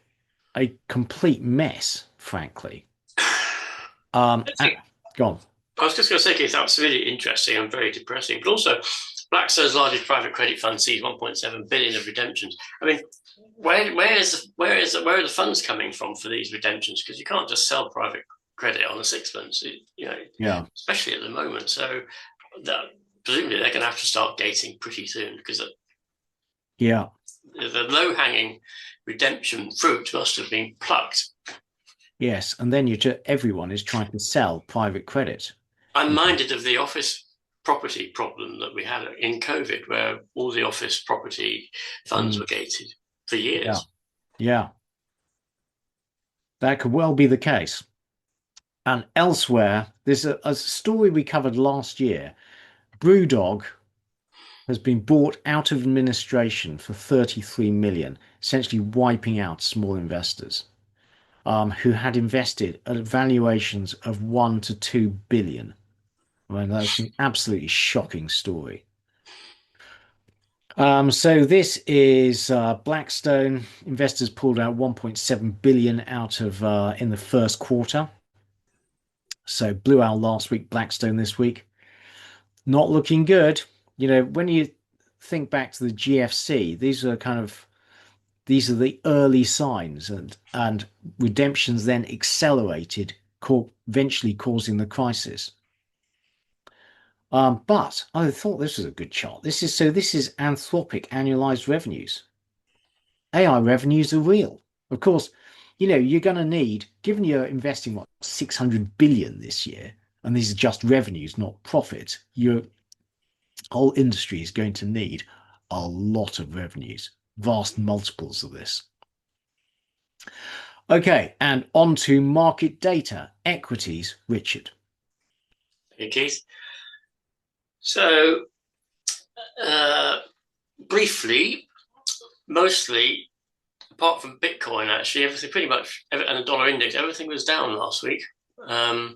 a complete mess, frankly. I And, think go on. I was just going to say, Keith, that's really interesting and very depressing. But also, Blackstone's largest private credit fund sees 1.7 billion of redemptions. I mean, where are the funds coming from for these redemptions? Because you can't just sell private credit on a sixpence, Yeah, especially at the moment. So that, presumably they're going to have to start gating pretty soon because yeah, the low hanging redemption fruit must have been plucked. yes. And then everyone is trying to sell private credit. I'm You know, minded of the office property problem that we had in COVID, where all the office property funds mm, were gated for yeah, years. yeah, that could well be the case. And elsewhere, there's a story we covered last year. Brewdog has been bought out of administration for 33 million, essentially wiping out small investors who had invested at valuations of 1 to 2 billion. I mean, that's an absolutely shocking story. So this is Blackstone. Investors pulled out 1.7 billion out of in the first quarter. So Blue Owl last week, Blackstone this week. Not looking good. When you think back to the GFC, these are the early signs, and redemptions then accelerated, eventually causing the crisis. But I thought this was a good chart. This is Anthropic annualized revenues. AI revenues are real. Of course, you're going to need, given you're investing what 600 billion this year, and these are just revenues, not profits, your whole industry is going to need a lot of revenues, vast multiples of this. Okay, and on to market data, equities, Richard. Okay, Keith. So, uh, briefly, mostly, apart from Bitcoin, actually, everything pretty much, and the dollar index, everything was down last week. So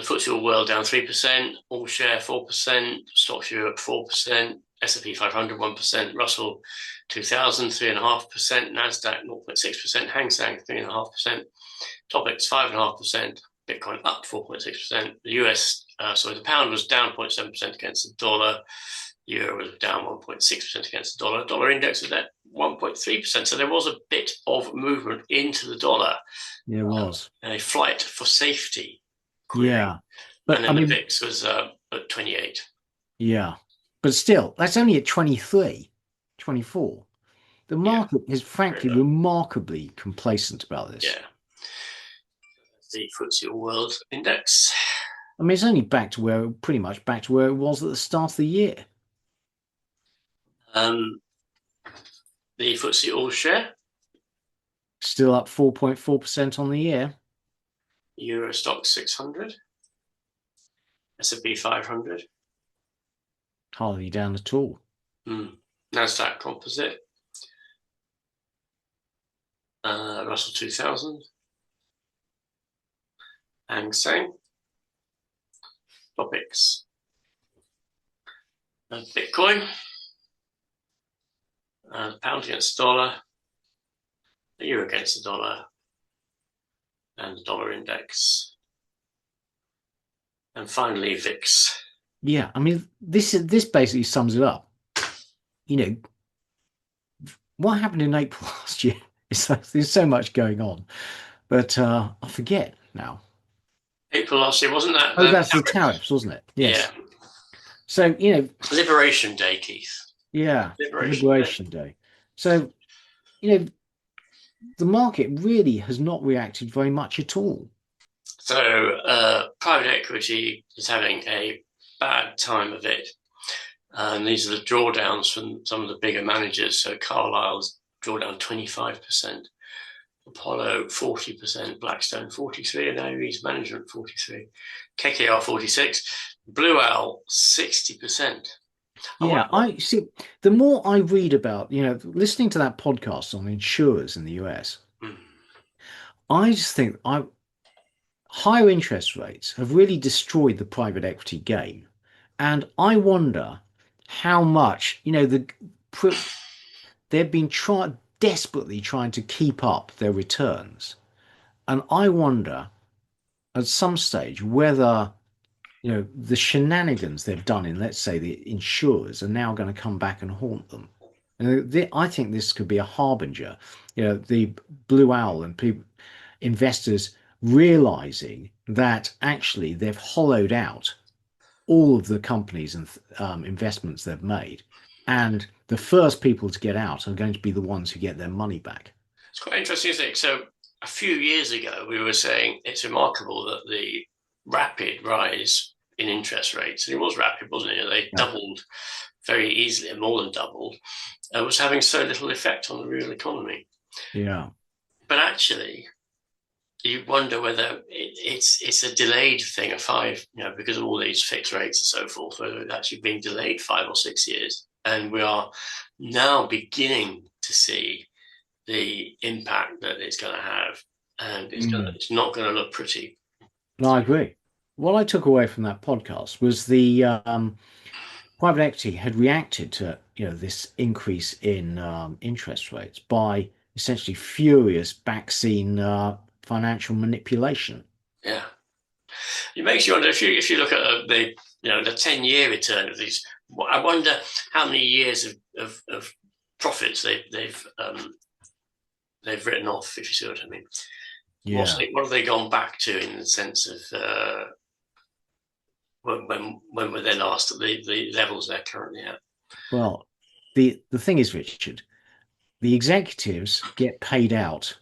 the FTSE All World down 3%, All Share 4%, Stocks Europe 4%, S&P 500 1%, Russell 2000 3.5%, Nasdaq 0.6%, Hang Seng 3.5%, Topix 5.5%, Bitcoin up 4.6%. The the pound was down 0.7% against the dollar. Euro was down 1.6% against the dollar. Dollar index was at 1.3%. So there was a bit of movement into the dollar. Yeah, it was. A flight for safety query. Yeah. And then the VIX was at 28. Yeah. But still, that's only at 23, 24. The market is frankly remarkably complacent about this. Yeah. The FTSE All World Index. I mean, it's only pretty much back to where it was at the start of the year. The FTSE All Share. Still up 4.4% on the year. Euro Stoxx 600. S&P 500. Hardly down at all. Nasdaq Composite. Russell 2000. Hang Seng. Topix. Bitcoin. The pound against the dollar. The euro against the dollar. And the dollar index. And finally, VIX. Yeah, I mean, this basically sums it up. You know, what happened in April last year? There's so much going on, but I forget now. April last year, wasn't that? Oh, that's the tariffs, wasn't it? Yes. Yeah. So, Liberation Day, Keith. Yeah, Liberation Day. So, the market really has not reacted very much at all. So, private equity is having a bad time of it. And these are the drawdowns from some of the bigger managers. So Carlyle's drawdown 25%, Apollo 40%, Blackstone 43%, and Ares Management 43%, KKR 46%, Blue Owl 60%. Yeah, I see. The more I read about, listening to that podcast on insurers in the US, I just think higher interest rates have really destroyed the private equity game. And I wonder how much, they've been desperately trying to keep up their returns. And I wonder at some stage whether, the shenanigans they've done in, let's say, the insurers are now going to come back and haunt them. And I think this could be a harbinger, the Blue Owl and investors realizing that actually they've hollowed out all of the companies and investments they've made. And the first people to get out are going to be the ones who get their money back. It's quite interesting, isn't it? So a few years ago, we were saying it's remarkable that the rapid rise in interest rates, and it was rapid, wasn't it? They doubled very easily, and more than doubled, was having so little effect on the real economy. Yeah. But actually, you wonder whether it's a delayed thing, because of all these fixed rates and so forth, whether it's actually been delayed 5 or 6 years. And we are now beginning to see the impact that it's going to have. And it's not going to look pretty. No, I agree. What I took away from that podcast was the private equity had reacted to this increase in interest rates by essentially furious backseat financial manipulation. Yeah, it makes you wonder if you look at the 10-year return of these. I wonder how many years of profits they've written off. If you see what I mean. Yeah. What have they gone back to in the sense of when were they last at the levels they're currently at? Well, the thing is, Richard, the executives get paid out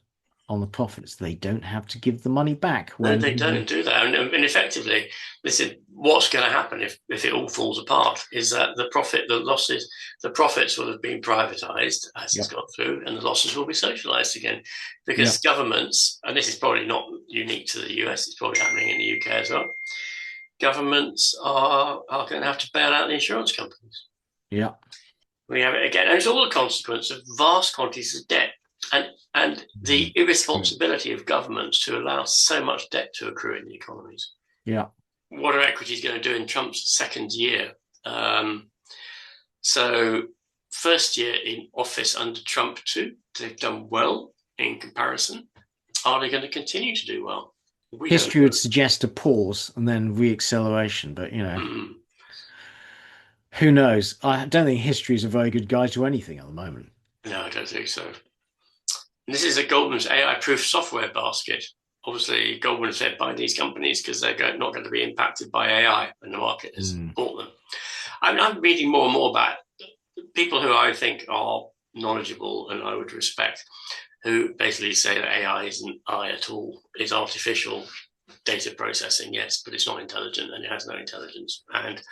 on the profits. They don't have to give the money back. No, they don't do that. And effectively, this is what's going to happen if it all falls apart, is that the profits will have been privatized as it's gone through, and the losses will be socialized again. Because governments, and this is probably not unique to the US, it's probably happening in the UK as well, governments are going to have to bail out the insurance companies. Yeah. We have it again. And it's all a consequence of vast quantities of debt and the Mm. irresponsibility of governments to allow so much debt to accrue in the economies. Yeah. What are equities going to do in Trump's second year? Um, so, first year in office under Trump, too, they've done well in comparison. Are they going to continue to do well? We don't History would know. suggest a pause and then re-acceleration, but Mm, who knows? I don't think history is a very good guide to anything at the moment. no, I don't think so. This is a Goldman's AI-proof software basket. Obviously, Goldman is led by these companies because they're not going to be impacted by AI, and the market has Mm. bought them. I'm reading more and more about people who I think are knowledgeable and I would respect, who basically say that AI isn't I at all. It's artificial data processing, yes, but it's not intelligent and it has no intelligence. And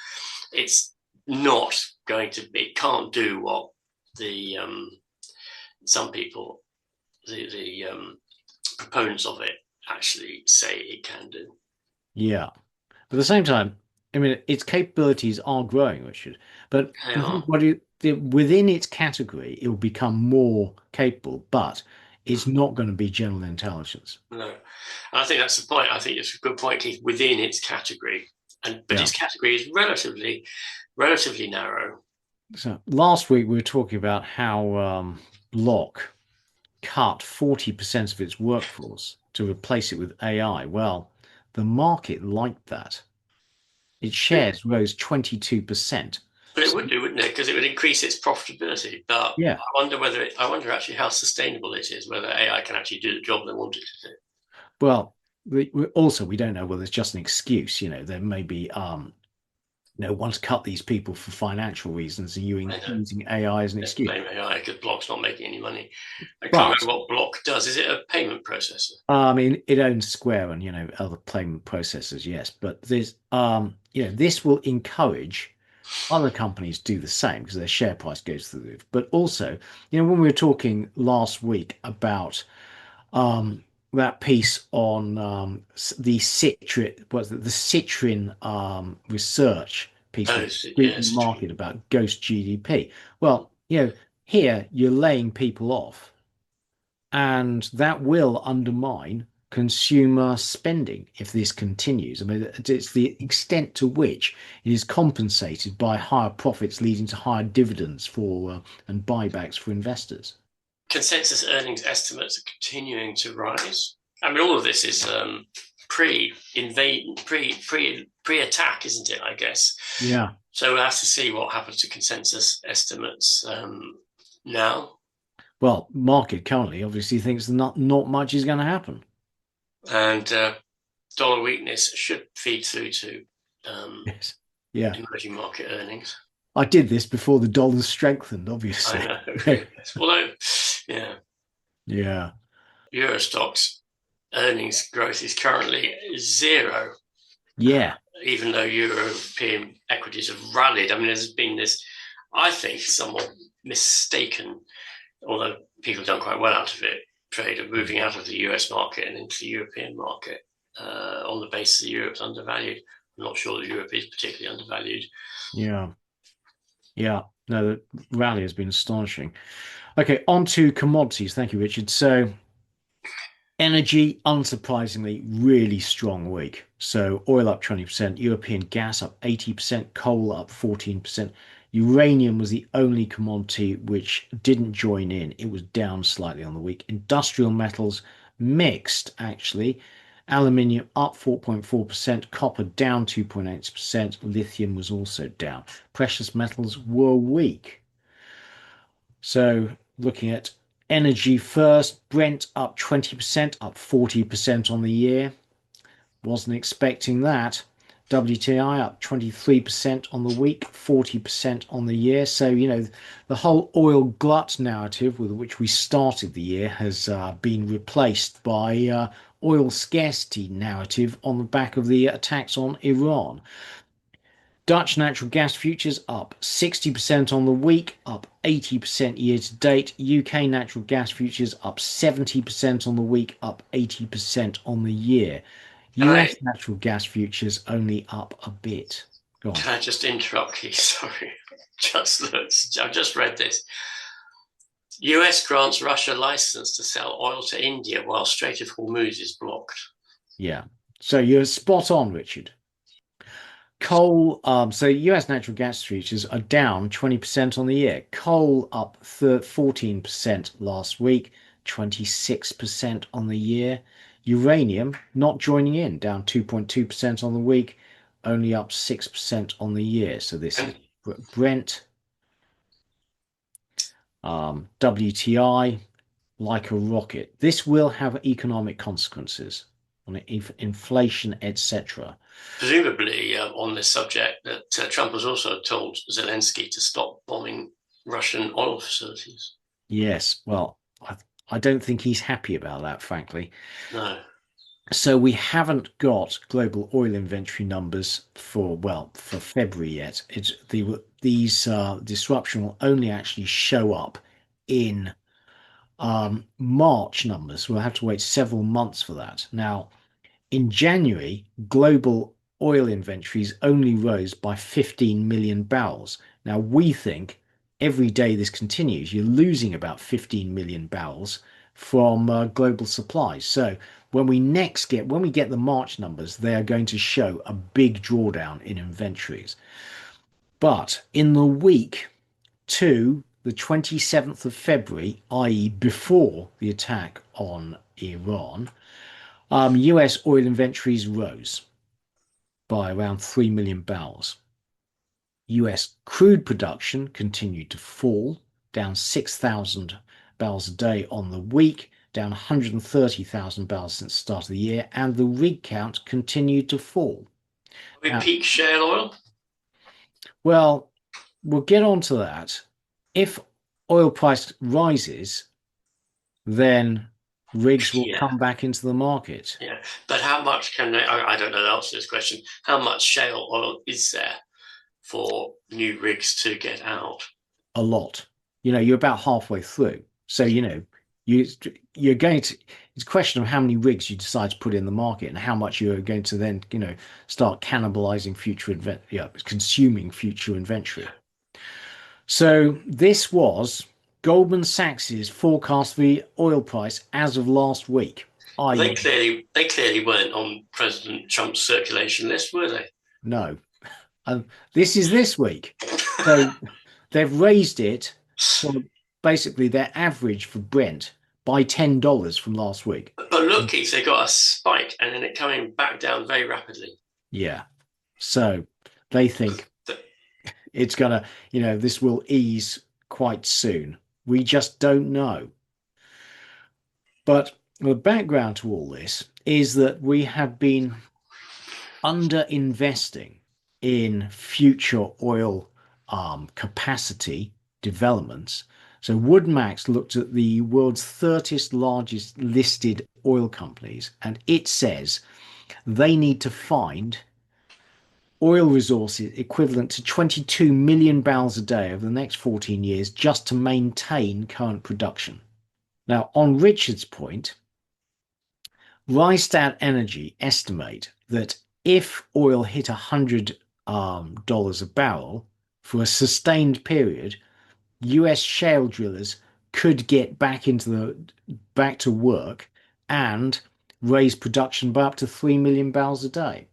it's not going to be, it can't do what the some people, the proponents of it, actually say it can do. Yeah. But at the same time, I mean, its capabilities are growing, Richard. But They I think are. within its category, it will become more capable, but it's not going to be general intelligence. No, I think that's the point. I think it's a good point, Keith. Within its category, but Yeah. its category is relatively narrow. So last week we were talking about how Block cut 40% of its workforce to replace it with AI. Well, the market liked that. Its shares rose 22%. But it So, would do, wouldn't it? Because it would increase its profitability. But yeah. I wonder actually how sustainable it is. Whether AI can actually do the job they want it to do. Well, we don't know whether it's just an excuse. There may be, want to cut these people for financial reasons and I know. using AI as an Let's excuse. blame AI because Block's not making any money. I can't But remember what Block does. Is it a payment processor? I mean, it owns Square and other payment processors, yes. But this will encourage other companies do the same because their share price goes through the roof. But also, when we were talking last week about that piece on the Citrin research piece Oh, that beat the yes. market about ghost GDP. Well, here you're laying people off, and that will undermine consumer spending if this continues. I mean, it's the extent to which it is compensated by higher profits, leading to higher dividends for and buybacks for investors. Consensus earnings estimates are continuing to rise. I mean, all of this is pre-attack, isn't it? I guess. Yeah. So we'll have to see what happens to consensus estimates now. Well, market currently obviously thinks not much is going to happen. And dollar weakness should feed through to um, Yes. Yeah. emerging market earnings. I did this before the dollar strengthened, I obviously. know. Yes. Although, yeah, Yeah. Eurostox earnings growth is currently zero, Yeah. even though European equities have rallied. I mean, there's been this, I think, somewhat mistaken, although people have done quite well out of it, trade of moving out of the US market and into the European market on the basis that Europe's undervalued. I'm not sure that Europe is particularly undervalued. Yeah. Yeah. No, the rally has been astonishing. Okay, on to commodities. Thank you, Richard. So energy, unsurprisingly, really strong week. So oil up 20%, European gas up 80%, coal up 14%. Uranium was the only commodity which didn't join in. It was down slightly on the week. Industrial metals mixed, actually. Aluminium up 4.4%, copper down 2.8%, lithium was also down. Precious metals were weak. So looking at energy first, Brent up 20%, up 40% on the year. Wasn't expecting that. WTI up 23% on the week, 40% on the year. So, the whole oil glut narrative with which we started the year has been replaced by oil scarcity narrative on the back of the attacks on Iran. Dutch natural gas futures up 60% on the week, up 80% year to date. UK natural gas futures up 70% on the week, up 80% on the year. Can US I natural gas futures only up a bit. Go on. Can I just interrupt, Keith? Sorry. Just looked. I've just read this. US grants Russia license to sell oil to India while Strait of Hormuz is blocked. Yeah. So you're spot on, Richard. Coal, so US natural gas futures are down 20% on the year. Coal up 14% last week, 26% on the year. Uranium not joining in, down 2.2% on the week, only up 6% on the year. So this is And Brent, WTI, like a rocket. This will have economic consequences on inflation, etc. presumably, on this subject, that Trump has also told Zelensky to stop bombing Russian oil facilities. Yes, well, I don't think he's happy about that, frankly. No. So we haven't got global oil inventory numbers for, well, for February yet. These disruption will only actually show up in March numbers. We'll have to wait several months for that. Now, in January, global oil inventories only rose by 15 million barrels. Now, we think every day this continues, you're losing about 15 million barrels from global supplies. So when we get the March numbers, they are going to show a big drawdown in inventories. But in the week to the 27th of February, i.e., before the attack on Iran, US oil inventories rose by around 3 million barrels. US crude production continued to fall, down 6,000 barrels a day on the week, down 130,000 barrels since the start of the year, and the rig count continued to fall. We Now, peak shale oil? well, we'll get on to that. If oil price rises, then rigs will Yeah. come back into the market. Yeah. But how much can they? I don't know the answer to this question. How much shale oil is there for new rigs to get out? A lot. You're about halfway through. So, you you're going to it's a question of how many rigs you decide to put in the market and how much you're going to then, start cannibalizing consuming future inventory. So this was Goldman Sachs's forecast for the oil price as of last week, Well, i.e., they clearly weren't on President Trump's circulation list, were they? no. This is this week. So they've raised it for basically their average for Brent by $10 from last week. But look, Keith, they got a spike and then it coming back down very rapidly. Yeah. So they think it's gonna, this will ease quite soon. We just don't know. But the background to all this is that we have been under investing in future oil capacity developments. So Woodmax looked at the world's 30th largest listed oil companies, and it says they need to find oil resources equivalent to 22 million barrels a day over the next 14 years just to maintain current production. Now, on Richard's point, Rystad Energy estimate that if oil hit $100 a barrel for a sustained period, US shale drillers could get back to work and raise production by up to 3 million barrels a day.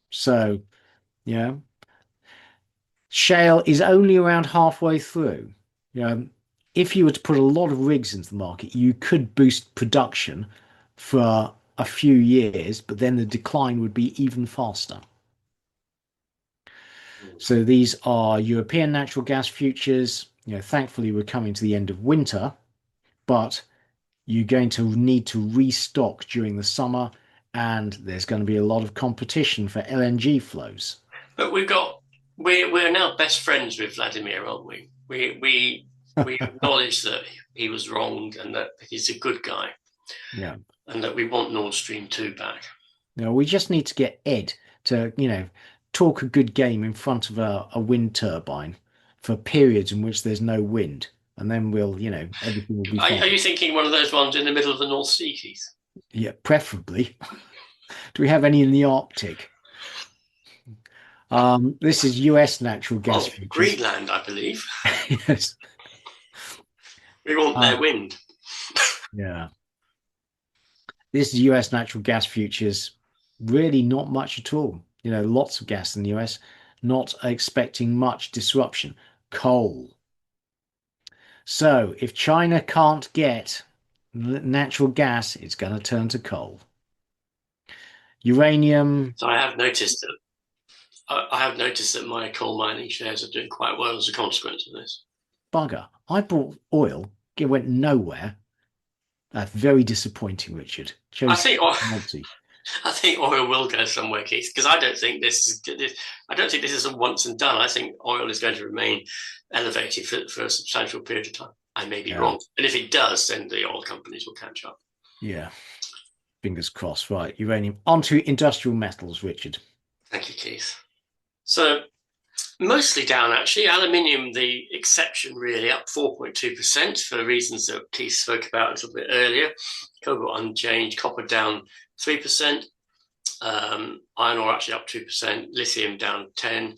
So, yeah, shale is only around halfway through. If you were to put a lot of rigs into the market, you could boost production for a few years, but then the decline would be even faster. So these are European natural gas futures. Thankfully, we're coming to the end of winter, but you're going to need to restock during the summer, and there's going to be a lot of competition for LNG flows. But we're now best friends with Vladimir, aren't we? We acknowledge that he was wronged and that he's a good guy. Yeah. And that we want Nord Stream 2 back. We just need to get Ed to, talk a good game in front of a wind turbine for periods in which there's no wind. And then we'll, everything will be fine. Are you thinking one of those ones in the middle of the North Sea, Keith? Yeah, preferably. Do we have any in the Arctic? This is US natural gas Well, futures. Greenland, I believe. Yes. We want their Uh, wind. yeah. This is US natural gas futures. Really not much at all. Lots of gas in the US, not expecting much disruption. Coal. So if China can't get natural gas, it's going to turn to coal. Uranium, So I have noticed that my coal mining shares are doing quite well as a consequence of this. bugger. I bought oil. It went nowhere. That's very disappointing, Richard. I Chose think commodity. I think oil will go somewhere, Keith, because I don't think I don't think this is a once and done. I think oil is going to remain elevated for a substantial period of time. I may be Yeah. wrong, and if it does, then the oil companies will catch up. Yeah. Fingers crossed. Right. Uranium. Onto industrial metals, Richard. Thank you, Keith. So mostly down actually. Aluminium, the exception, really up 4.2% for reasons that Keith spoke about a little bit earlier. Cobalt unchanged, copper down 3%, iron ore actually up 2%, lithium down 10%,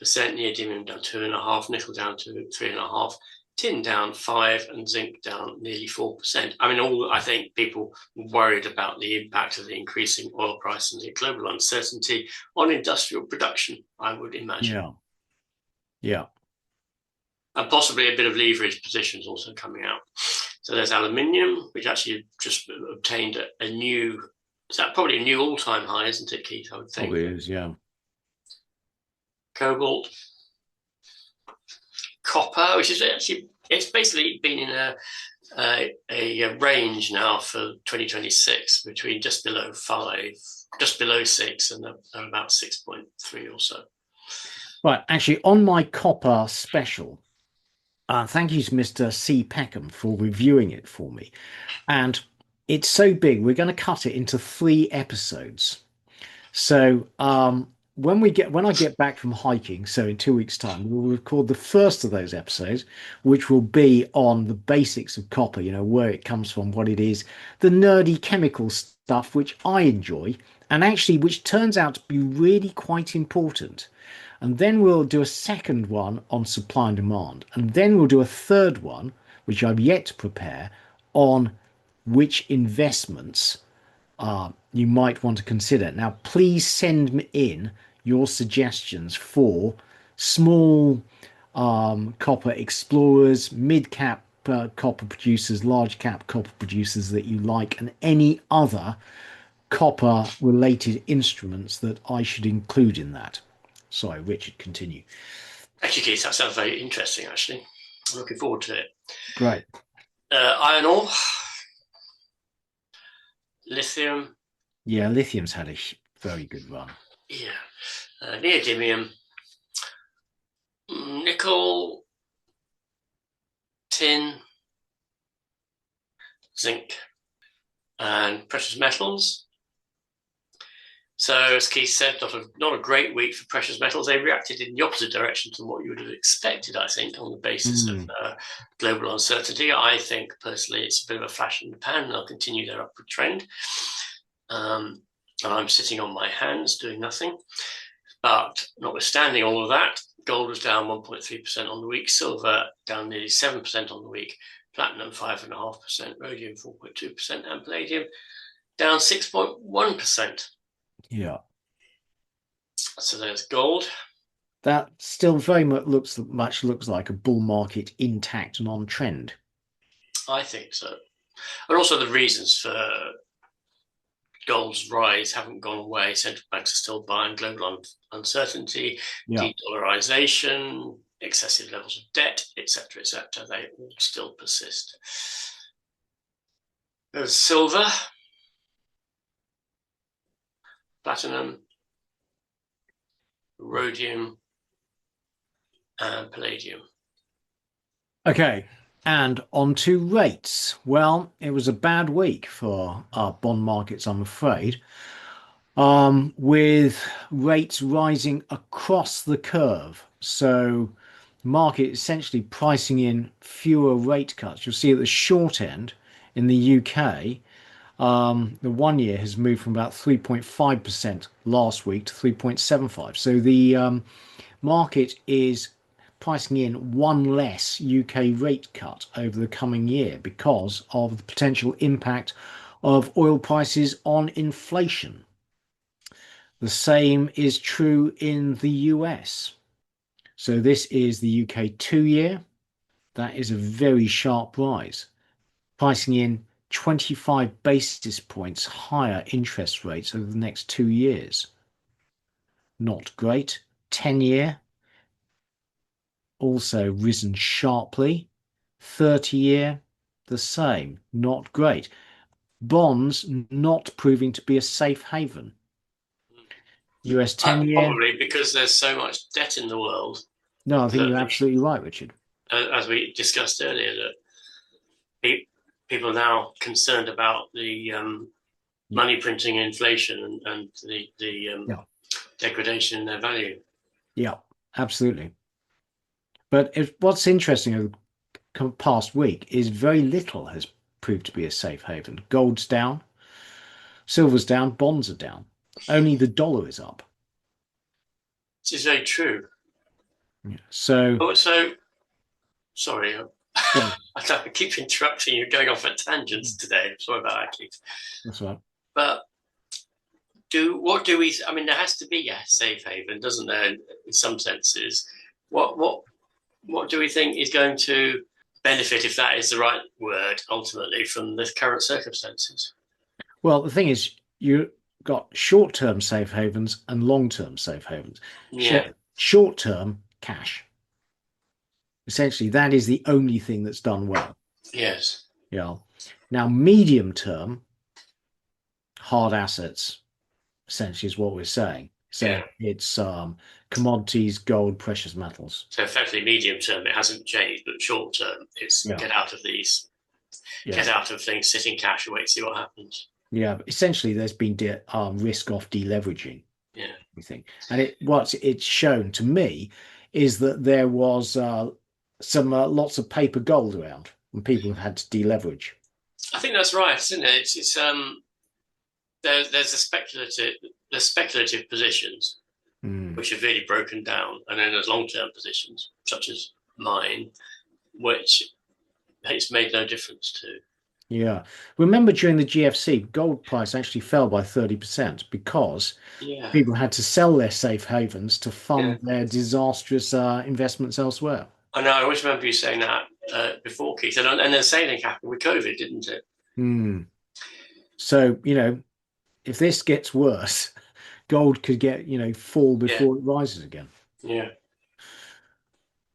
neodymium down 2.5%, nickel down to 3.5%, tin down 5%, and zinc down nearly 4%. I mean, I think people worried about the impact of the increasing oil price and the global uncertainty on industrial production, I would imagine. Yeah. Yeah. And possibly a bit of leverage positions also coming out. So there's aluminium, which actually just obtained a new, is that probably a new all-time high, isn't it, Keith? I would think. Probably is. Yeah. Cobalt, copper, which is actually, it's basically been in a range now for 2026 between just below 5, just below 6, and about 6.3 or so. Right. Actually, on my copper special, thank you to Mr. C. Peckham for reviewing it for me. And it's so big, we're going to cut it into 3 episodes. So when I get back from hiking, so in 2 weeks' time, we'll record the first of those episodes, which will be on the basics of copper, where it comes from, what it is, the nerdy chemical stuff, which I enjoy, and actually which turns out to be really quite important. And then we'll do a second one on supply and demand. And then we'll do a third one, which I've yet to prepare, on which investments you might want to consider. Now, please send me in your suggestions for small copper explorers, mid cap copper producers, large cap copper producers that you like, and any other copper related instruments that I should include in that. Sorry, Richard, continue. Thank you, Keith. That sounds very interesting, actually. I'm looking forward to it. Great. Iron ore, lithium. Yeah, lithium's had a very good run. Yeah. Neodymium, nickel, tin, zinc, and precious metals. So, as Keith said, not a great week for precious metals. They reacted in the opposite direction to what you would have expected, I think, on the basis of global uncertainty. I think, personally, it's a bit of a flash in the pan, and they'll continue their upward trend. I'm sitting on my hands doing nothing. But notwithstanding all of that, gold was down 1.3% on the week, silver down nearly 7% on the week, platinum 5.5%, rhodium 4.2%, and palladium down 6.1%. Yeah. So there's gold. That still very much looks like a bull market intact and on trend. I think so. And also the reasons for gold's rise haven't gone away. Central banks are still buying, global uncertainty, de-dollarization, excessive levels of debt, etc., etc. They all still persist. There's silver, platinum, rhodium, and palladium. Okay, and on to rates. Well, it was a bad week for our bond markets, I'm afraid, with rates rising across the curve. So, market essentially pricing in fewer rate cuts. You'll see at the short end in the UK, The 1 year has moved from about 3.5% last week to 3.75. So the market is pricing in one less UK rate cut over the coming year because of the potential impact of oil prices on inflation. The same is true in the US. So this is the UK 2 year. That is a very sharp rise, pricing in 25 basis points higher interest rates over the next 2 years. Not great. 10 year also risen sharply. 30 year, the same. Not great. Bonds not proving to be a safe haven. US 10 year. Probably because there's so much debt in the world No, I think that, you're absolutely right, Richard. as we discussed earlier, that people are now concerned about the Yeah. money printing inflation and the Yeah. degradation in their value. Yeah, absolutely. But what's interesting over the past week is very little has proved to be a safe haven. Gold's down, silver's down, bonds are down. Only the dollar is up. This is very true. Yeah. So, So, sorry, go I keep interrupting you, going off at tangents today. Sorry about that, Keith. That's right. But what do we? I mean, there has to be a safe haven, doesn't there? In some senses, what do we think is going to benefit, if that is the right word, ultimately from the current circumstances? Well, the thing is, you got short-term safe havens and long-term safe havens. Yeah. Short-term cash. Essentially, that is the only thing that's done well. Yes. Yeah. Now, medium-term hard assets, essentially, is what we're saying. So Yeah. it's commodities, gold, precious metals. So effectively, medium term, it hasn't changed, but short term, it's Yeah. get out of these, Yeah. get out of things, sit in cash, and wait, see what happens. Yeah. Essentially, there's been risk off deleveraging. Yeah. We think, and what it's shown to me is that there was some lots of paper gold around, and people have had to deleverage. I think that's right, isn't it? It's there's speculative positions Mm. which have really broken down, and then there's long term positions such as mine, which it's made no difference to. Yeah. Remember during the GFC, gold price actually fell by 30% because Yeah. people had to sell their safe havens to Yeah. fund their disastrous investments elsewhere. I know. I always remember you saying that before, Keith, and the same thing happened with COVID, didn't it? Mm. So, if this gets worse, gold could fall Yeah. before it rises again. Yeah.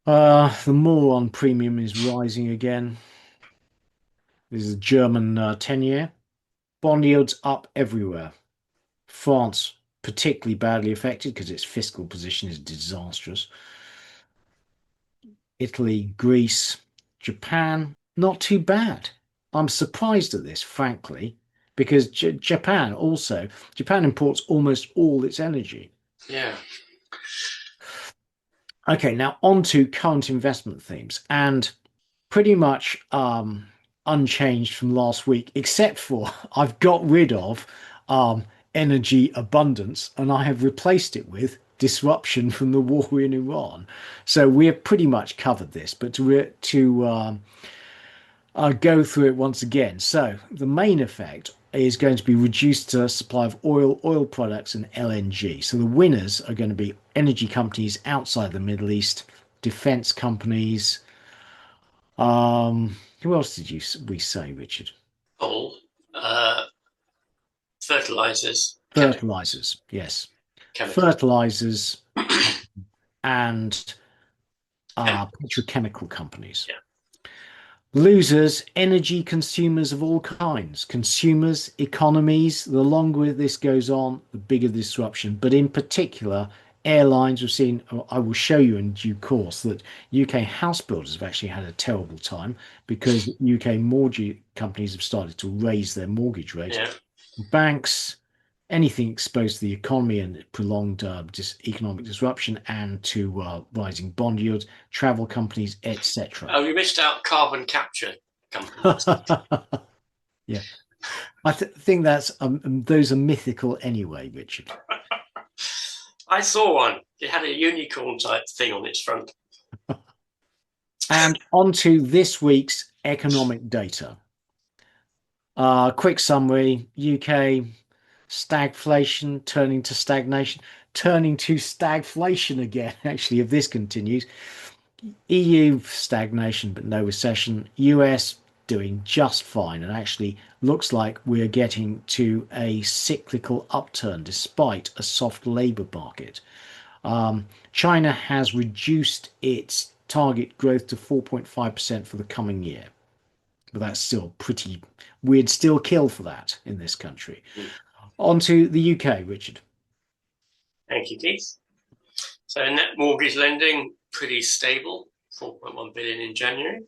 The moron premium is rising again. This is a German 10 year. Bond yields up everywhere. France particularly badly affected because its fiscal position is disastrous. Italy, Greece, Japan, not too bad. I'm surprised at this, frankly, because Japan imports almost all its energy. Yeah. Okay, now on to current investment themes, and pretty much unchanged from last week, except for I've got rid of energy abundance and I have replaced it with disruption from the war in Iran. So we have pretty much covered this, but to go through it once again. So the main effect is going to be reduced supply of oil products, and LNG. So the winners are going to be energy companies outside the Middle East, defense companies. Who else did we say, Richard? All uh, fertilizers, Fertilizers, yes. chemicals. Fertilizers and petrochemical companies. Yeah. Losers, energy consumers of all kinds, consumers, economies. The longer this goes on, the bigger the disruption. But in particular, airlines. We've seen, I will show you in due course, that UK house builders have actually had a terrible time because UK mortgage companies have started to raise their mortgage rates. Yeah. Banks, anything exposed to the economy and prolonged economic disruption and to rising bond yields, travel companies, etc. Oh, you missed out carbon capture companies. Yeah. I think that's those are mythical anyway, Richard. I saw one. It had a unicorn type thing on its front. And on to this week's economic data. Quick summary: UK stagflation turning to stagnation, turning to stagflation again. Actually, if this continues, EU stagnation but no recession. US doing just fine, and actually looks like we're getting to a cyclical upturn despite a soft labour market. China has reduced its target growth to 4.5% for the coming year, but that's still pretty weird. Still kill for that in this country. On to the UK, Richard. Thank you, Keith. So net mortgage lending, pretty stable, 4.1 billion in January.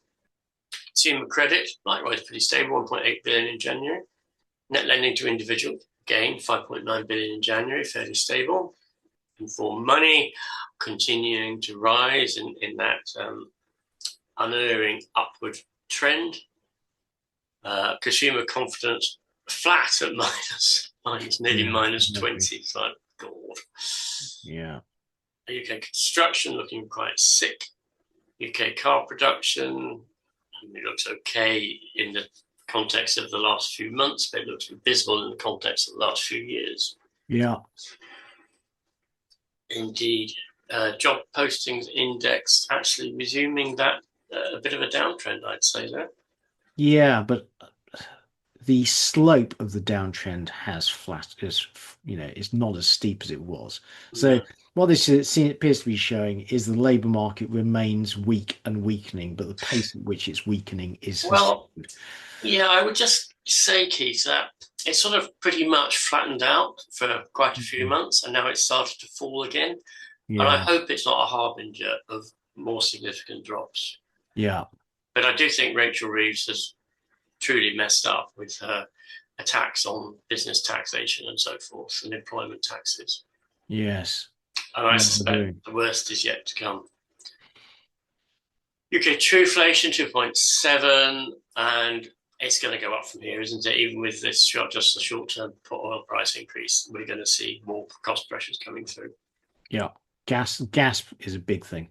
Consumer credit, likewise pretty stable, 1.8 billion in January. Net lending to individual, again, 5.9 billion in January, fairly stable. Informed money continuing to rise in that unerring upward trend. Consumer confidence flat at nearly minus 20. It's like, God. Yeah. UK construction looking quite sick. UK car production, it looks okay in the context of the last few months, but it looks abysmal in the context of the last few years. Yeah. Indeed. Job postings index actually resuming that a bit of a downtrend, I'd say there. Yeah, but the slope of the downtrend has flat, it's not as steep as it was. So No. what this appears to be showing is the labour market remains weak and weakening, but the pace at which it's weakening is Well, yeah, I would just say, Keith, that it's sort of pretty much flattened out for quite a few months, and now it's started to fall again. And I yeah, hope it's not a harbinger of more significant drops. yeah, But I do think Rachel Reeves has truly messed up with her attacks on business taxation and so forth, and employment taxes. yes. And I Yeah, suspect the worst is yet to come. UK trueflation 2.7, and it's going to go up from here, isn't it? Even with this just a short-term oil price increase, we're going to see more cost pressures coming through. yeah. Gas is a big thing.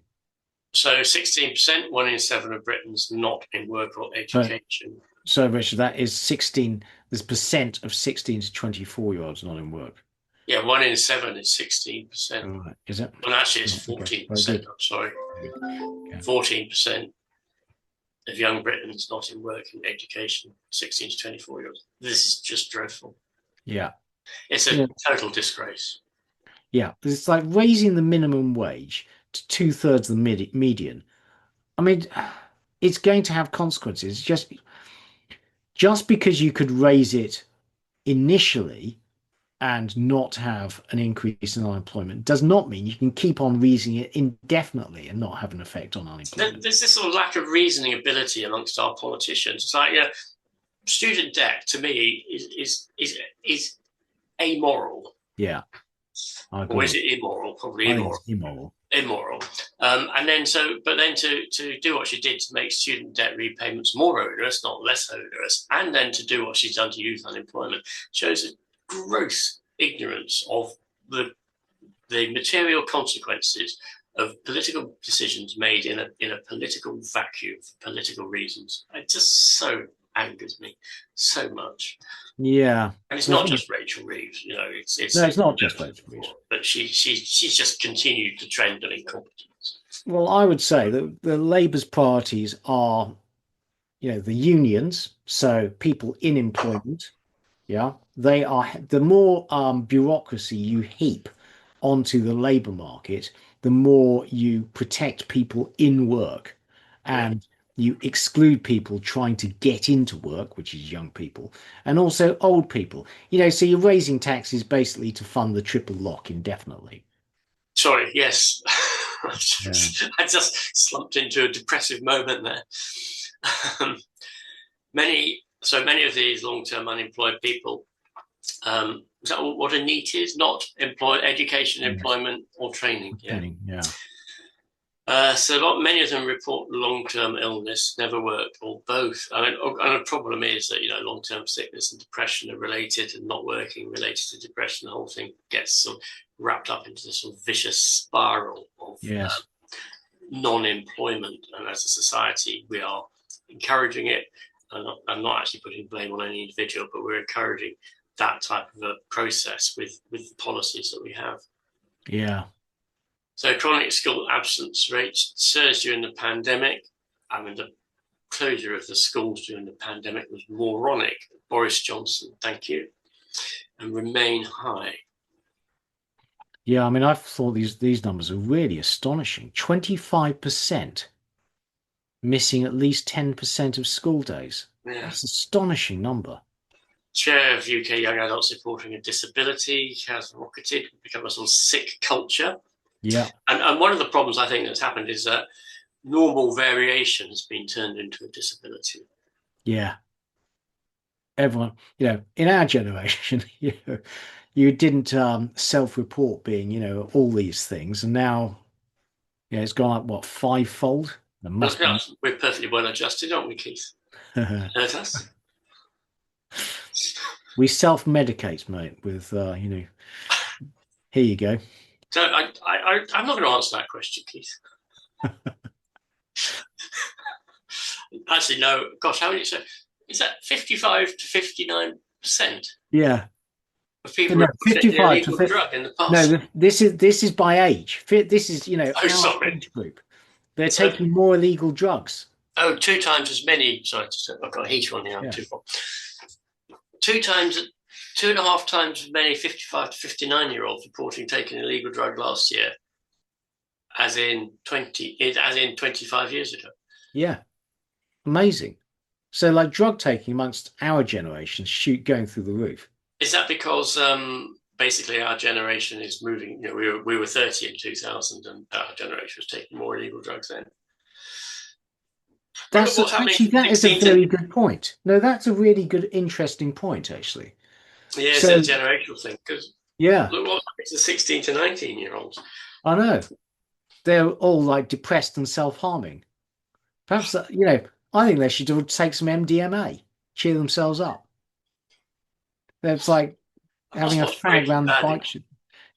So 16%, 1 in 7 of Britons not in work or education. So Richard, that is 16. There's percent of 16 to 24-year-olds not in work. Yeah, 1 in 7 is 16%. All right, is it? Well, actually, it's Okay. 14%. I'm sorry. Okay. 14% of young Britons not in work and education, 16 to 24-year-olds. This is just dreadful. Yeah. It's a total disgrace. Yeah. It's like raising the minimum wage to two-thirds of the median. I mean, it's going to have consequences. Just because you could raise it initially and not have an increase in unemployment does not mean you can keep on raising it indefinitely and not have an effect on unemployment. There's this sort of lack of reasoning ability amongst our politicians. It's like, student debt to me is amoral. Yeah, I agree. Or is it immoral? Probably immoral. It's immoral. Immoral. And then to do what she did to make student debt repayments more onerous, not less onerous, and then to do what she's done to youth unemployment shows a gross ignorance of the material consequences of political decisions made in a political vacuum for political reasons. It just so angers me so much. Yeah, and it's not just Rachel Reeves. it's not just Rachel Reeves, but she's just continued the trend of incompetence. Well, I would say that the Labour's parties are, the unions, so people in employment. Yeah, they are. The more bureaucracy you heap onto the labour market, the more you protect people in work, and you exclude people trying to get into work, which is young people, and also old people. So you're raising taxes basically to fund the triple lock indefinitely. Sorry, yes. Yeah. I just slumped into a depressive moment there. Many of these long-term unemployed people, is that what a NEET is? Not employed, education, employment, or training. Training, yeah. Many of them report long-term illness, never worked, or both. I mean, and the problem is that long-term sickness and depression are related, and not working related to depression. The whole thing gets sort of wrapped up into this sort of vicious spiral of Yes. non-employment. And as a society, we are encouraging it. I'm not actually putting blame on any individual, but we're encouraging that type of a process with the policies that we have. Yeah. So chronic school absence rates surged during the pandemic. I mean, the closure of the schools during the pandemic was moronic. Boris Johnson, thank you, and remain high. Yeah, I mean, I thought these numbers are really astonishing. 25% missing at least 10% of school days. Yeah. That's an astonishing number. Share of UK young adults reporting a disability has rocketed, become a sort of sick culture. Yeah. And one of the problems I think that's happened is that normal variation has been turned into a disability. Yeah. Everyone, in our generation, you didn't self-report being, all these things, and now, it's gone up what, fivefold? There Well, must be. we're perfectly well adjusted, aren't we, Keith? Hurt us. We self-medicate, mate, with here you go. So I'm not going to answer that question, Keith. Actually, no. Gosh, how many? Is that 55 to 59% Yeah. of people No, who have taken 55 illegal to drug in the past? no, this is by age. This is, Oh, our sorry. age group. They're So, taking more illegal drugs. oh, two times as many. Sorry, I've got a heater on here. I'm Yeah. too hot. Two and a half times as many 55 to 59-year-olds reporting taking illegal drug last year, as in 25 years ago. Yeah. Amazing. So like drug taking amongst our generation going through the roof. Is that because basically our generation is moving? We were 30 in 2000, and our generation was taking more illegal drugs then. That is a very good point. No, that's a really good, interesting point, actually. Yeah, it's a generational thing, because yeah, look what happens to 16 to 19-year-olds. I know. They're all like depressed and self-harming. Perhaps, I think they should take some MDMA, cheer themselves up. It's like having a fag around the bike.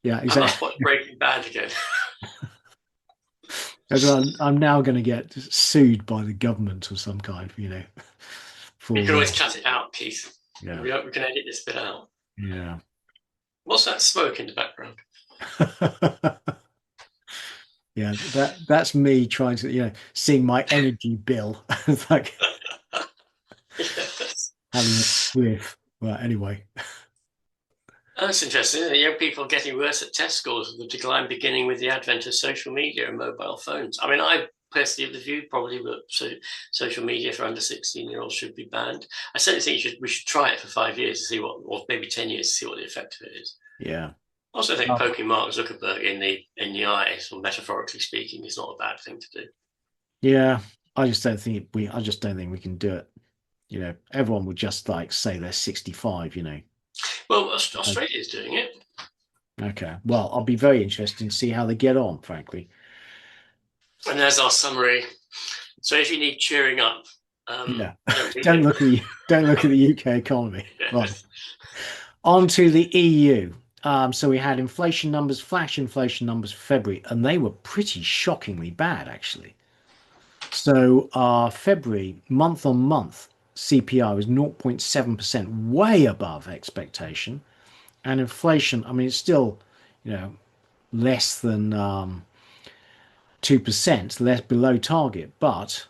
Yeah, exactly. I must watch Breaking Bad again. I'm now going to get sued by the government or some kind, For, you can always cut it out, Keith. Yeah. We can edit this bit out. Yeah. What's that smoke in the background? Yeah, that's me trying to, seeing my energy bill. It's like yes. having a spliff. Well, anyway. That's interesting. Young people getting worse at test scores with the decline beginning with the advent of social media and mobile phones. I mean, I personally have the view probably that social media for under 16-year-olds should be banned. I certainly think we should try it for 5 years to see or maybe 10 years to see what the effect of it is. Yeah. I also think poking Mark Zuckerberg in the eye, or metaphorically speaking, is not a bad thing to do. Yeah, I just don't think we can do it. Everyone would just say they're 65. Well, Australia is doing it. Okay. Well, I'll be very interested to see how they get on, frankly. And there's our summary. So if you need cheering up, don't look at the UK economy. Yes. Right. On to the EU. So we had flash inflation numbers for February, and they were pretty shockingly bad, actually. So February, month on month, CPI was 0.7%, way above expectation. And inflation, I mean, it's still, less than 2%, less below target, but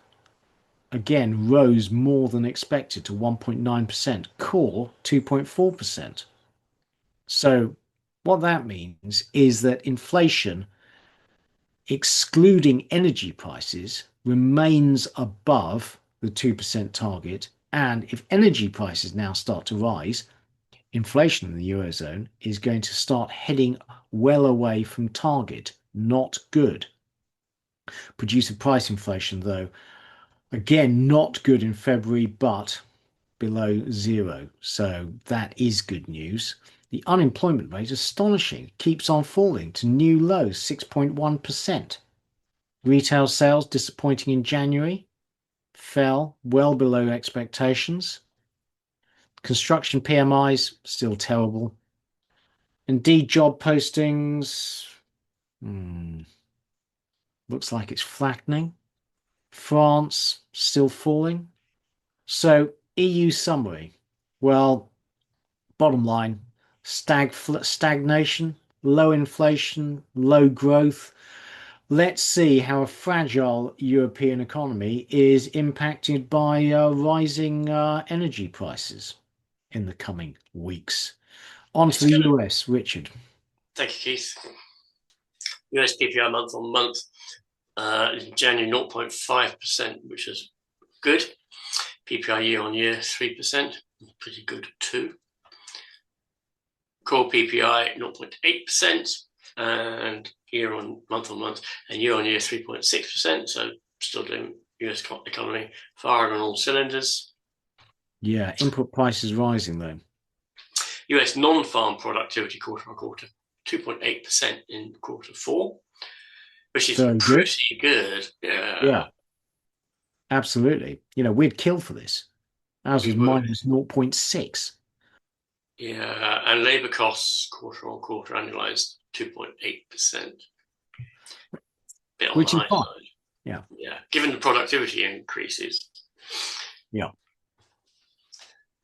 again, rose more than expected to 1.9%, core 2.4%. So what that means is that inflation, excluding energy prices, remains above the 2% target. And if energy prices now start to rise, inflation in the Eurozone is going to start heading well away from target. Not good. Producer price inflation, though, again, not good in February, but below zero. So that is good news. The unemployment rate, astonishing, keeps on falling to new lows, 6.1%. Retail sales disappointing in January, fell well below expectations. Construction PMIs still terrible. Indeed, job postings looks like it's flattening. France still falling. So EU summary. Well, bottom line, stagnation, low inflation, low growth. Let's see how a fragile European economy is impacted by rising energy prices in the coming weeks. On to It's the good. US, Richard. Thank you, Keith. US PPI month on month in January 0.5%, which is good. PPI year on year 3%, pretty good too. Core PPI 0.8%, and month on month, and year on year 3.6%. So still doing US economy firing on all cylinders. Yeah, input prices rising though. US non-farm productivity quarter on quarter 2.8% in quarter four, which is Very good. pretty good. Yeah, absolutely. We'd kill for this. Ours We is would. minus 0.6. Yeah, and labour costs quarter on quarter annualized 2.8%. Bit on the Which is high fine. side. Yeah. Yeah, given the productivity increases. Yeah.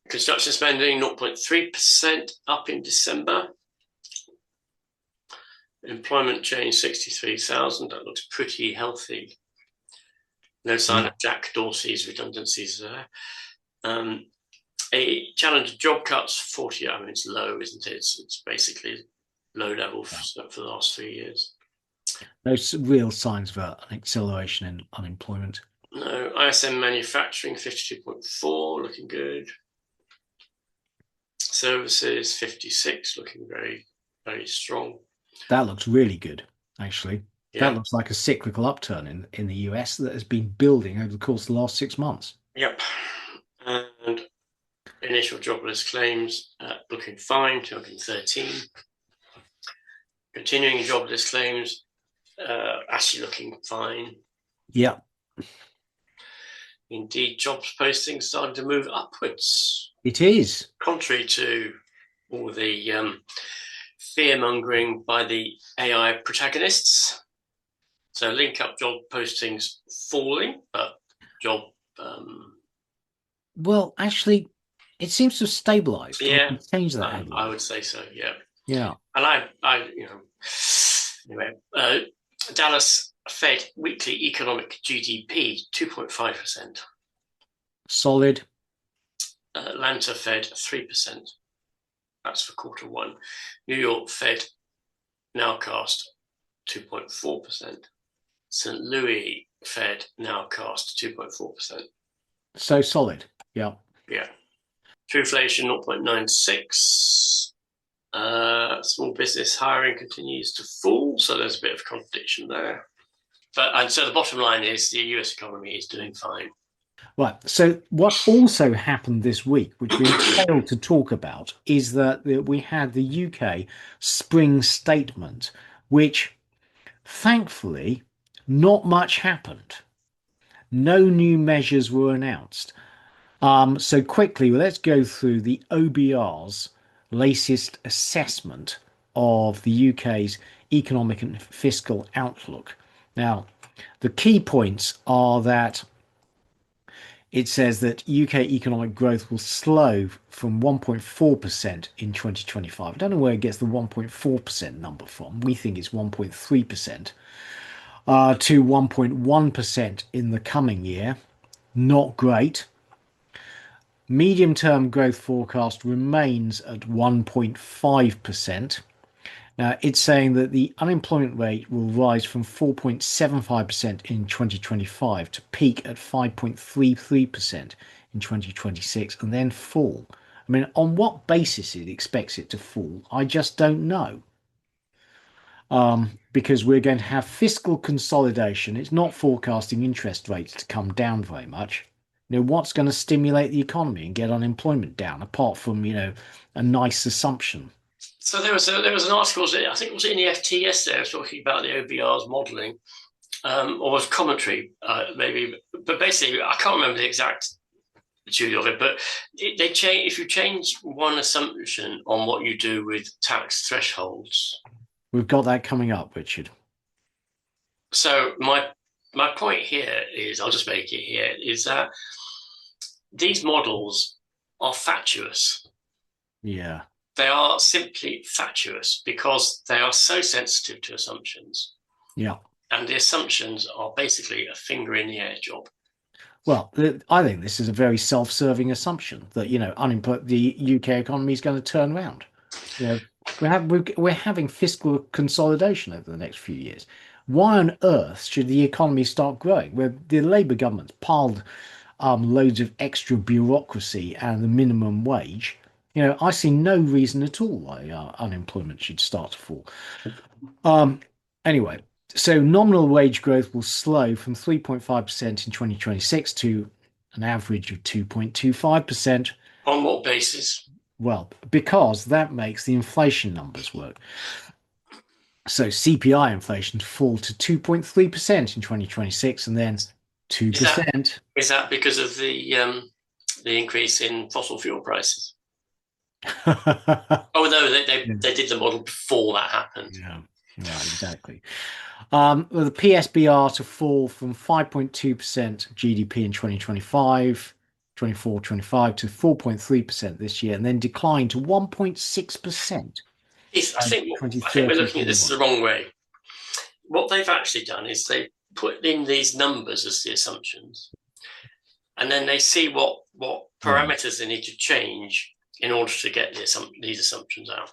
Construction spending 0.3% up in December. Employment change 63,000. That looks pretty healthy. No sign Yeah. of Jack Dorsey's redundancies there. A challenge of job cuts 40. I mean, it's low, isn't it? It's basically low level for the last 3 years. No real signs of an acceleration in unemployment. No, ISM manufacturing 52.4, looking good. Services 56, looking very, very strong. That looks really good, actually. That Yeah. looks like a cyclical upturn in the US that has been building over the course of the last 6 months. Yep. And initial jobless claims looking fine, 213. Continuing jobless claims actually looking fine. Yeah, Indeed, jobs postings starting to move upwards, it is. contrary to all the fear mongering by the AI protagonists. So link up job postings falling, but job Well, actually, it seems to have stabilized. We yeah, can change that I headline. would say so. Yeah, Yeah, and anyway, Dallas Fed weekly economic GDP 2.5%. solid. Atlanta Fed 3%. That's for quarter one. New York Fed nowcast 2.4%. St. Louis Fed nowcast 2.4%. So solid. Yeah. Yeah. Trueflation 0.96. Small business hiring continues to fall, so there's a bit of contradiction there. And so the bottom line is the US economy is doing fine. Right. So what also happened this week, which we failed to talk about, is that we had the UK spring statement, which thankfully not much happened. No new measures were announced. So quickly, let's go through the OBR's latest assessment of the UK's economic and fiscal outlook. Now, the key points are that it says that UK economic growth will slow from 1.4% in 2025. I don't know where it gets the 1.4% number from. We think it's 1.3%, to 1.1% in the coming year. Not great. Medium-term growth forecast remains at 1.5%. Now, it's saying that the unemployment rate will rise from 4.75% in 2025 to peak at 5.33% in 2026 and then fall. I mean, on what basis it expects it to fall, I just don't know. Because we're going to have fiscal consolidation. It's not forecasting interest rates to come down very much. What's going to stimulate the economy and get unemployment down, apart from, a nice assumption? So there was an article, I think it was in the FT yesterday, I was talking about the OBR's modelling, or was commentary, maybe. But basically, I can't remember the exact of it, but they change if you change one assumption on what you do with tax thresholds. We've got that coming up, Richard. So my point here is, I'll just make it here, is that these models are fatuous. Yeah. They are simply fatuous because they are so sensitive to assumptions. Yeah. And the assumptions are basically a finger in the air job. Well, I think this is a very self-serving assumption that, the UK economy is going to turn around. You know, we're having fiscal consolidation over the next few years. Why on earth should the economy start growing? Where the Labour government's piled loads of extra bureaucracy and the minimum wage. I see no reason at all why unemployment should start to fall. Um, anyway, so nominal wage growth will slow from 3.5% in 2026 to an average of 2.25%. On what basis? Well, because that makes the inflation numbers work. So CPI inflation to fall to 2.3% in 2026 and then Is that 2%. is that because of the increase in fossil fuel prices? Oh no, Yeah, they did the model before that happened. yeah, exactly. Well, the PSBR to fall from 5.2% GDP in 2025, 24, 25 to 4.3% this year, and then decline to 1.6% in I think we're 2030 looking at this the 41. wrong way. What they've actually done is they put in these numbers as the assumptions, and then they see what Yeah, parameters they need to change in order to get these assumptions out.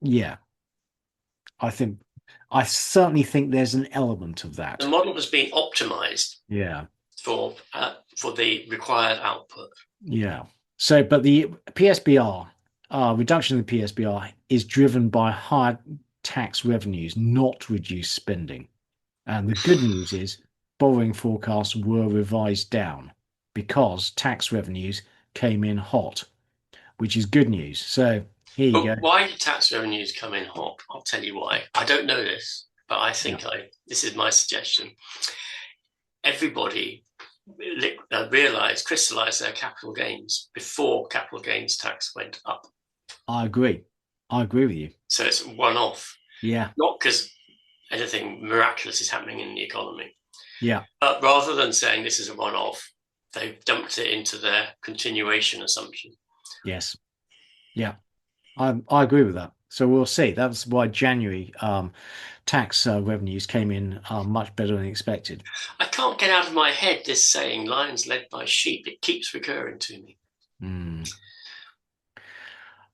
yeah. I think I certainly think there's an element of The that. model has been optimized Yeah, for the required output. yeah. So, but the PSBR reduction in the PSBR is driven by higher tax revenues, not reduced spending. And the good news is borrowing forecasts were revised down because tax revenues came in hot, which is good news. So here you go. But why did tax revenues come in hot? I'll tell you why. I don't know this, but I Yeah, think this is my suggestion. Everybody realized, crystallized their capital gains before capital gains tax went up. I agree. I agree with you. So it's one off, Yeah, not because anything miraculous is happening in the economy, yeah, but rather than saying this is a one off, they've dumped it into their continuation assumption. yes, yeah. I agree with that. So we'll see. That's why January tax revenues came in much better than expected. I can't get out of my head this saying, lions led by sheep. It keeps recurring to me.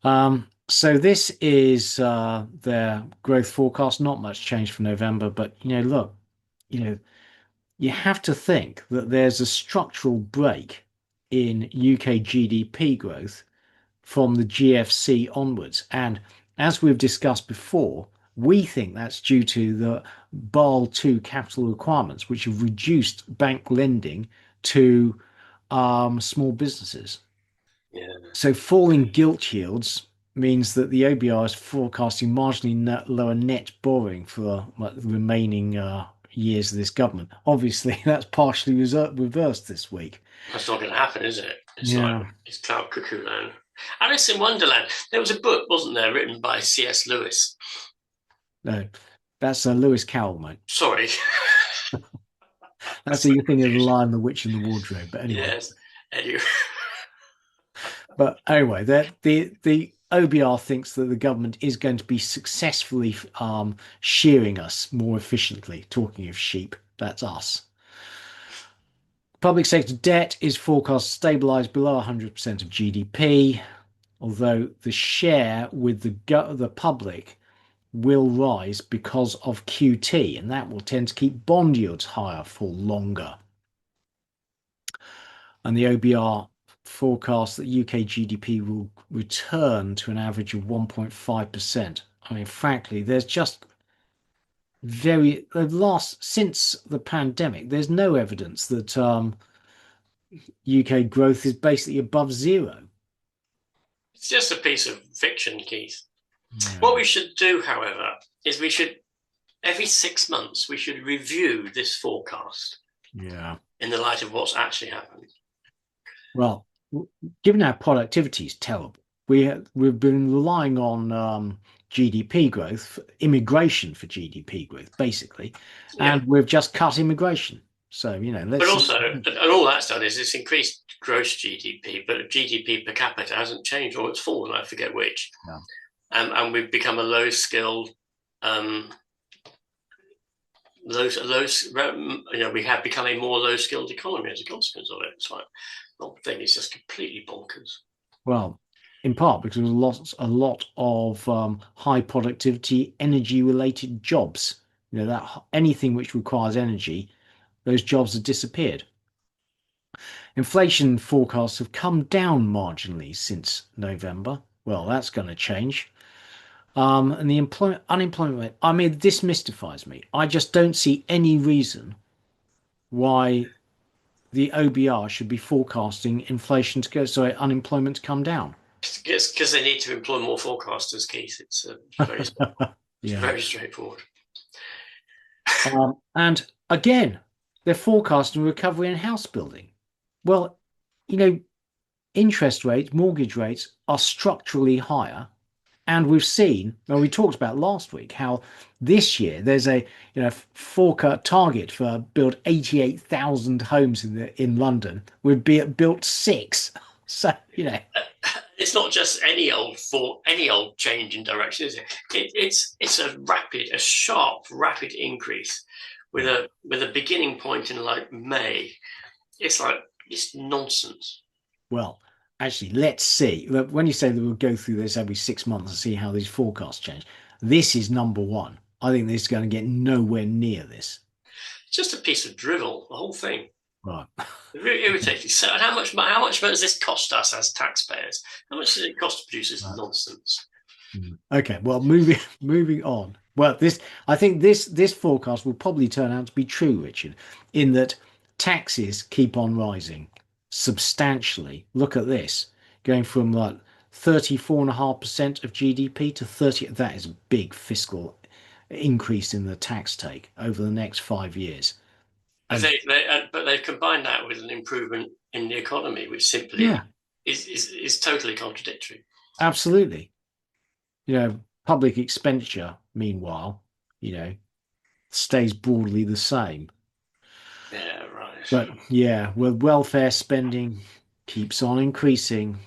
Mm. So this is their growth forecast. Not much change from November, but look, you know, you have to think that there's a structural break in UK GDP growth from the GFC onwards. And as we've discussed before, we think that's due to the Basel II capital requirements, which have reduced bank lending to small businesses. Yeah. So falling gilt yields means that the OBR is forecasting marginally lower net borrowing for the remaining years of this government. Obviously, that's partially reversed this week. That's not going to happen, is it? It's like Yeah, it's cloud cuckoo land. Alice in Wonderland. There was a book, wasn't there, written by C.S. Lewis? no, that's Lewis Carroll, mate. Sorry. That's the thing of the Lion, the Witch, and the Wardrobe. But anyway, Yes. Anyway. the OBR thinks that the government is going to be successfully shearing us more efficiently. Talking of sheep, that's us. Public sector debt is forecast to stabilize below 100% of GDP, although the share with the public will rise because of QT, and that will tend to keep bond yields higher for longer. And the OBR forecasts that UK GDP will return to an average of 1.5%. I mean, frankly, there's just since the pandemic, there's no evidence that UK growth is basically above zero. It's just a piece of fiction, Keith. Yeah. What we should do, however, is we should every 6 months we should review this forecast Yeah. in the light of what's actually happened. Well, given our productivity is terrible, we've been relying on GDP growth, immigration for GDP growth, basically, Yeah. and we've just cut immigration. So, let's But see. also, and all that's done is it's increased gross GDP, but GDP per capita hasn't changed, or it's fallen, I forget which. Yeah. And we've become a low skilled, um, we have become a more low skilled economy as a consequence of it. It's like, the whole thing is just completely bonkers. Well, in part because there's a lot of high productivity, energy related jobs. That anything which requires energy, those jobs have disappeared. Inflation forecasts have come down marginally since November. Well, that's going to change. And the unemployment rate, I mean, this mystifies me. I just don't see any reason why the OBR should be forecasting inflation to go, sorry, unemployment to come down. It's because they need to employ more forecasters, Keith. It's Yeah. very straightforward. And again, they're forecasting recovery in house building. Well, you know, interest rates, mortgage rates are structurally higher. And we've seen, well, we talked about last week how this year there's a forecast target for build 88,000 homes in London. We've built six. So, It's not just any old change in direction, is it? It's a sharp, rapid increase with a beginning point in like May. It's like it's nonsense. well, actually, let's see. When you say that we'll go through this every 6 months and see how these forecasts change, this is number one. I think this is going to get nowhere near this. It's just a piece of drivel, the whole thing. Right. Really irritating. So, and how much does this cost us as taxpayers? How much does it cost to produce this Right. nonsense? Okay. Well, moving on. Well, I think this forecast will probably turn out to be true, Richard, in that taxes keep on rising substantially. Look at this, going from like 34.5% of GDP to 30. That is a big fiscal increase in the tax take over the next 5 years. But And but they've combined that with an improvement in the economy, which simply yeah, is totally contradictory. absolutely. Public expenditure, meanwhile, you know, stays broadly the same. Yeah, right. But yeah, well, welfare spending keeps on increasing.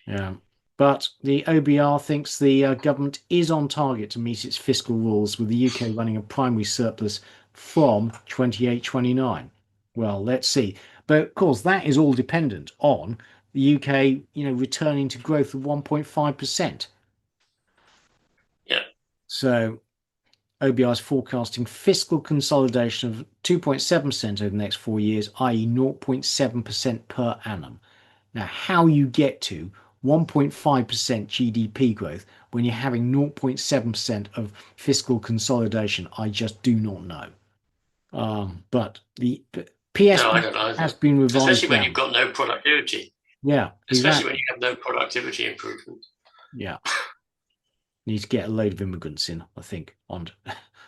Yeah. But the OBR thinks the government is on target to meet its fiscal rules, with the UK running a primary surplus from 28-29. Well, let's see. But of course, that is all dependent on the UK, returning to growth of 1.5%. Yeah. So OBI is forecasting fiscal consolidation of 2.7% over the next 4 years, i.e., 0.7% per annum. Now, how you get to 1.5% GDP growth when you're having 0.7% of fiscal consolidation, I just do not know. But the No, I PSB don't has either. been revised Especially when you've down. got no productivity. Yeah, Especially when exactly. you have no productivity improvement. Yeah. Need to get a load of immigrants in, I think, on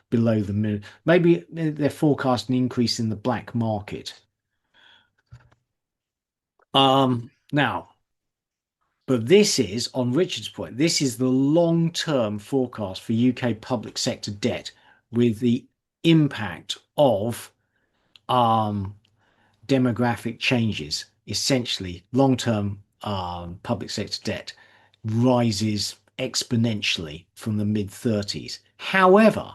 below the minimum. Maybe they're forecasting an increase in the black market. Now, but this is, on Richard's point, this is the long-term forecast for UK public sector debt with the impact of um, demographic changes. Essentially, long-term public sector debt rises exponentially from the mid-30s. However,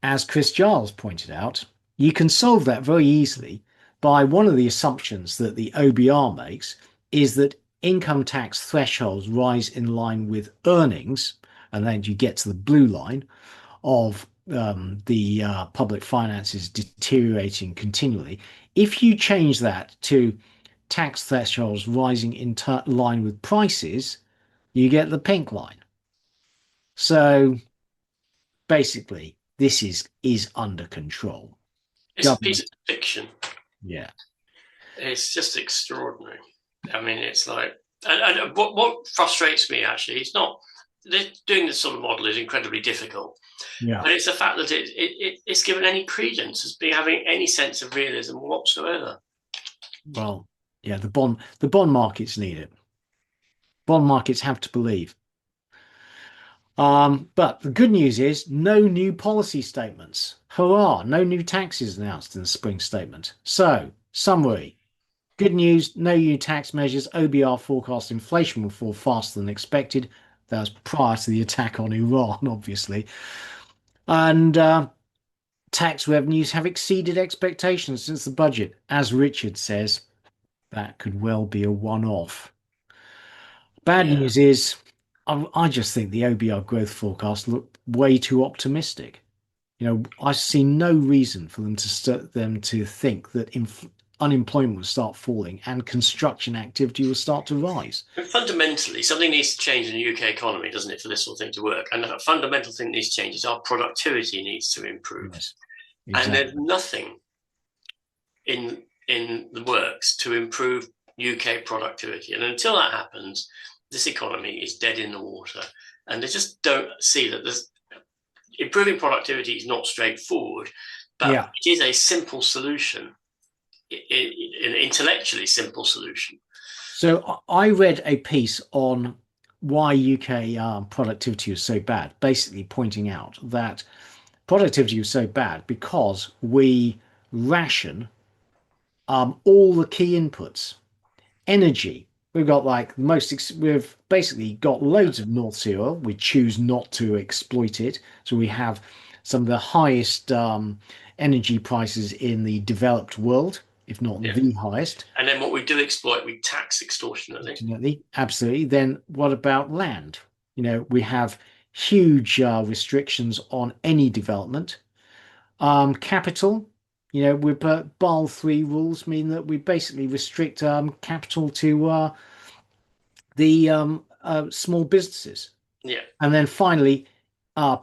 as Chris Giles pointed out, you can solve that very easily by one of the assumptions that the OBR makes is that income tax thresholds rise in line with earnings, and then you get to the blue line of the public finances deteriorating continually. If you change that to tax thresholds rising in line with prices, you get the pink line. So basically, this is under control. It's a piece Government, of fiction. yeah, It's just extraordinary. I mean, it's like, and what frustrates me actually, it's not doing this sort of model is incredibly difficult. Yeah. But it's the fact that it's given any credence as being having any sense of realism whatsoever. Well, yeah, the bond markets need it. Bond markets have to believe. But the good news is no new policy statements. Hurrah! No new taxes announced in the spring statement. So, summary. Good news, no new tax measures. OBR forecast inflation will fall faster than expected. That was prior to the attack on Iran, obviously. And tax revenues have exceeded expectations since the budget. As Richard says, that could well be a one-off. Bad Yeah. news is, I just think the OBR growth forecast look way too optimistic. I see no reason for them to think that unemployment will start falling and construction activity will start to rise. And fundamentally, something needs to change in the UK economy, doesn't it, for this sort of thing to work? And the fundamental thing that needs to change is our productivity needs to improve. Yes, And there's exactly. nothing in the works to improve UK productivity. And until that happens, this economy is dead in the water. And they just don't see that this improving productivity is not straightforward, but Yeah. it is a simple solution, an intellectually simple solution. So I read a piece on why UK productivity was so bad, basically pointing out that productivity was so bad because we ration all the key inputs. Energy. We've got like we've basically got loads of North Sea oil. We choose not to exploit it. So we have some of the highest energy prices in the developed world, if not Yeah. the highest. And then what we do exploit, we tax extortionately. Definitely, absolutely. Then what about land? We have huge restrictions on any development. Capital, with Basel III rules mean that we basically restrict capital to the small businesses. Yeah. And then finally,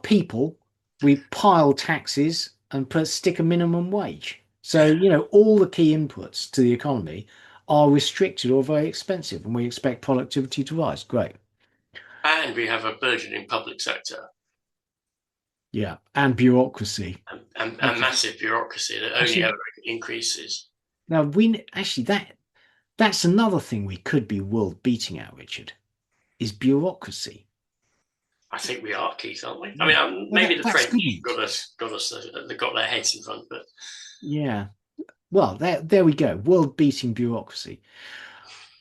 people, we pile taxes and stick a minimum wage. So, all the key inputs to the economy are restricted or very expensive, and we expect productivity to rise. Great. And we have a burgeoning public sector Yeah. And bureaucracy. and Okay. massive bureaucracy that only Actually, ever increases. now we actually that's another thing we could be world beating at, Richard, is bureaucracy. I think we are, Keith, aren't we? I Yeah. mean, Well, maybe the that's French good news. got us, they got their heads in front, but Yeah. Well, there we go. World beating bureaucracy.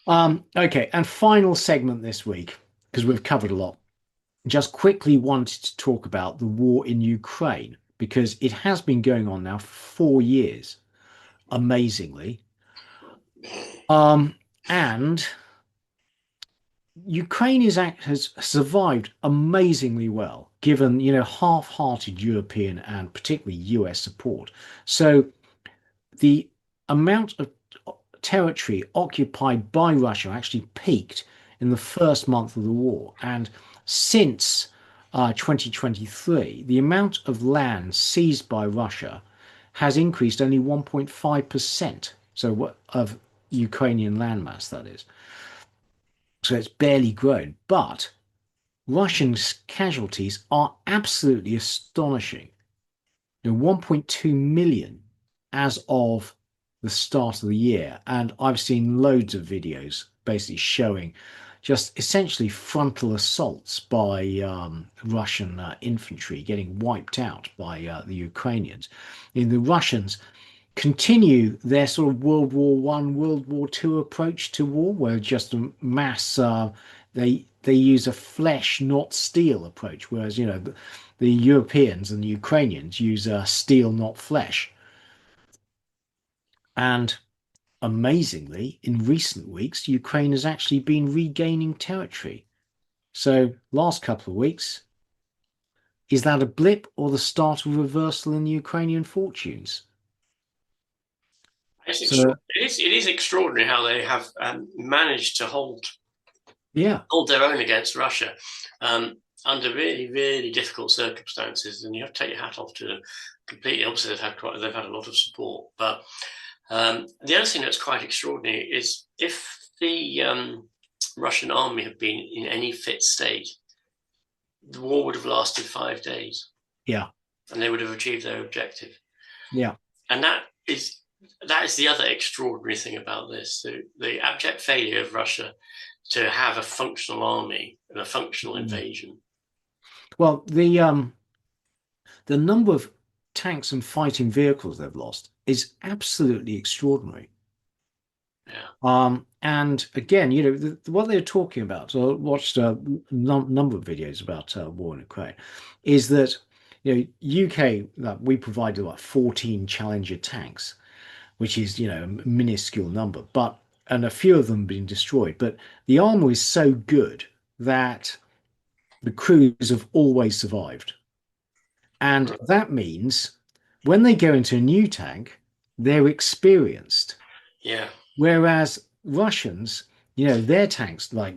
Okay, and final segment this week, because we've covered a lot. Just quickly wanted to talk about the war in Ukraine because it has been going on now for 4 years, amazingly. And Ukraine has survived amazingly well, given half-hearted European and particularly US support. So the amount of territory occupied by Russia actually peaked in the first month of the war. And since 2023, the amount of land seized by Russia has increased only 1.5%. So what of Ukrainian landmass, that is. So it's barely grown. But Russian casualties are absolutely astonishing. 1.2 million as of the start of the year. And I've seen loads of videos basically showing just essentially frontal assaults by Russian infantry getting wiped out by the Ukrainians. The Russians continue their sort of World War One, World War Two approach to war, where just a mass they use a flesh, not steel approach, whereas the Europeans and the Ukrainians use steel, not flesh. And amazingly, in recent weeks, Ukraine has actually been regaining territory. So, last couple of weeks, is that a blip or the start of a reversal in the Ukrainian fortunes? it's So, it is extraordinary how they have managed to yeah, hold their own against Russia under really, really difficult circumstances. And you have to take your hat off to them completely. Obviously, they've had a lot of support. But the other thing that's quite extraordinary is if the Russian army had been in any fit state, the war would have lasted 5 days, Yeah. and they would have achieved their objective. Yeah. And that is the other extraordinary thing about this: the abject failure of Russia to have a functional army and a functional Mm. invasion. Well, the number of tanks and fighting vehicles they've lost is absolutely extraordinary. Yeah, And again, what they're talking about, so I watched a number of videos about war in Ukraine, is that, UK, that we provided like 14 Challenger tanks, which is, a minuscule number, and a few of them being destroyed. But the armor is so good that the crews have always survived. And that means when they go into a new tank, they're experienced. yeah, Whereas Russians, their tanks like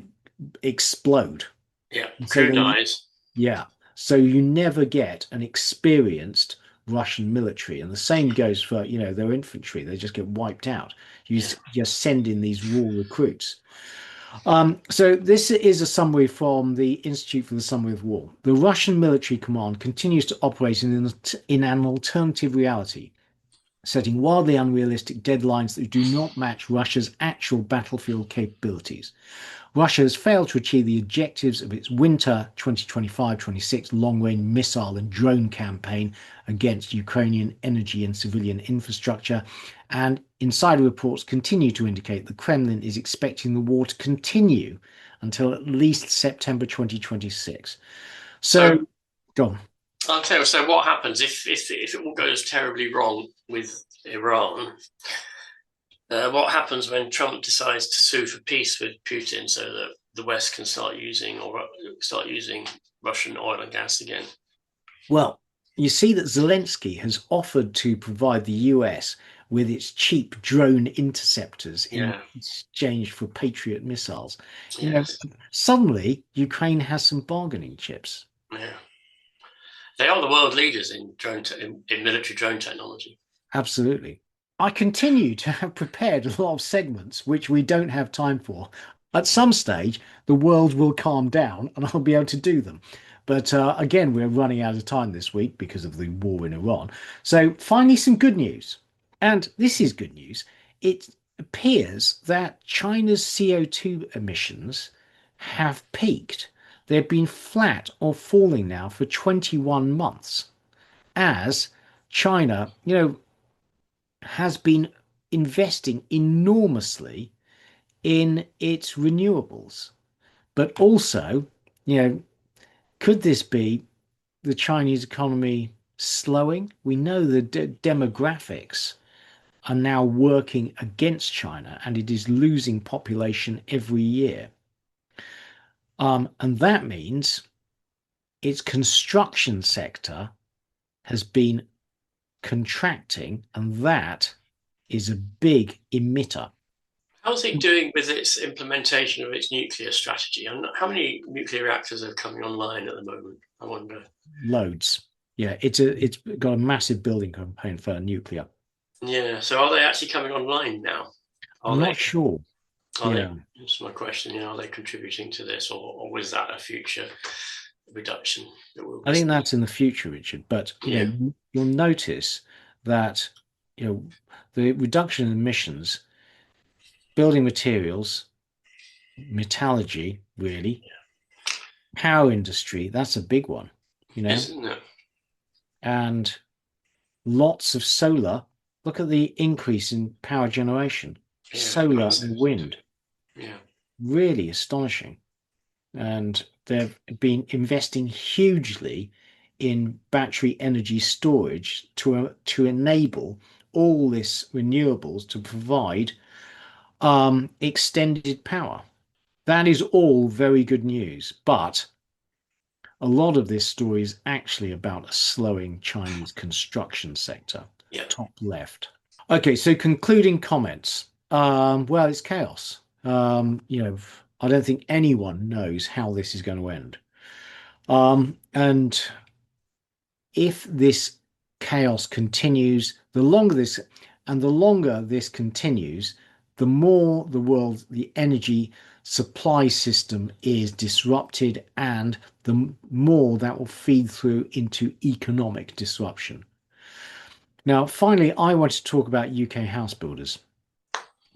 explode. yeah. So Crew they, dies. yeah. So you never get an experienced Russian military. And the same goes for, their infantry. They just get wiped out. You Yeah. just send in these raw recruits. So this is a summary from the Institute for the Summary of War. The Russian military command continues to operate in an alternative reality, setting wildly unrealistic deadlines that do not match Russia's actual battlefield capabilities. Russia has failed to achieve the objectives of its winter 2025-26 long-range missile and drone campaign against Ukrainian energy and civilian infrastructure, and insider reports continue to indicate the Kremlin is expecting the war to continue until at least September 2026. So So, go on. I'll tell you. So what happens if it all goes terribly wrong with Iran? What happens when Trump decides to sue for peace with Putin so that the West can start using Russian oil and gas again? Well, you see that Zelensky has offered to provide the US with its cheap drone interceptors in Yeah. exchange for Patriot missiles. You know, Yes. suddenly Ukraine has some bargaining chips. Yeah. They are the world leaders in in military drone technology. Absolutely. I continue to have prepared a lot of segments which we don't have time for. At some stage, the world will calm down and I'll be able to do them. But again, we're running out of time this week because of the war in Iran. So, finally, some good news. And this is good news. It appears that China's CO2 emissions have peaked. They've been flat or falling now for 21 months as China, has been investing enormously in its renewables. But also, could this be the Chinese economy slowing? We know the demographics are now working against China and it is losing population every year. And that means its construction sector has been contracting, and that is a big emitter. How's it doing with its implementation of its nuclear strategy? And how many nuclear reactors are coming online at the moment? I wonder. Loads. Yeah, it's got a massive building component for nuclear. Yeah. So are they actually coming online now? Are I'm they? not sure. Are they? Yeah, That's my question. Are they contributing to this, or was that a future reduction that we'll I be think seeing? that's in the future, Richard. But Yeah. you'll notice that the reduction in emissions, building materials, metallurgy, really, power industry, that's a big one, Isn't it? and lots of solar. Look at the increase in power generation, Yeah. solar Massive. and wind, Yeah. really astonishing. And they've been investing hugely in battery energy storage to enable all this renewables to provide extended power. That is all very good news, but a lot of this story is actually about a slowing Chinese construction sector. Yeah. Top left. Okay, so concluding comments. Well, it's chaos. I don't think anyone knows how this is going to end. And if this chaos continues, the longer this continues, the more the energy supply system is disrupted, and the more that will feed through into economic disruption. Now, finally, I want to talk about UK house builders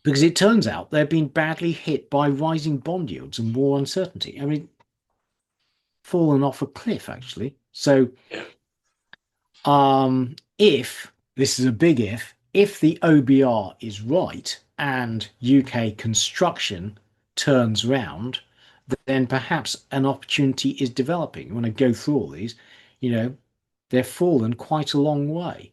because it turns out they've been badly hit by rising bond yields and war uncertainty. I mean, fallen off a cliff, actually. So, Yeah. if this is a big if the OBR is right and UK construction turns round, then perhaps an opportunity is developing. When I go through all these, they've fallen quite a long way.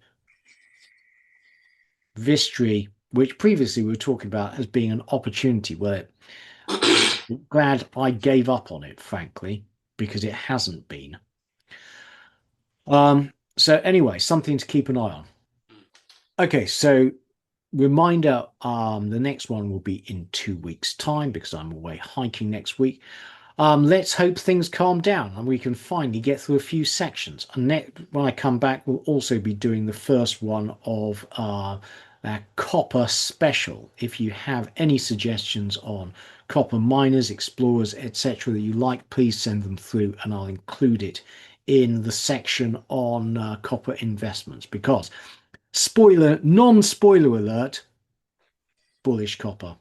Vistry, which previously we were talking about as being an opportunity, where I'm glad I gave up on it, frankly, because it hasn't been. So anyway, something to keep an eye on. Okay, so reminder, the next one will be in 2 weeks' time because I'm away hiking next week. Let's hope things calm down and we can finally get through a few sections. And when I come back, we'll also be doing the first one of our copper special. If you have any suggestions on copper miners, explorers, etc. that you like, please send them through and I'll include it in the section on copper investments because non-spoiler alert, bullish copper.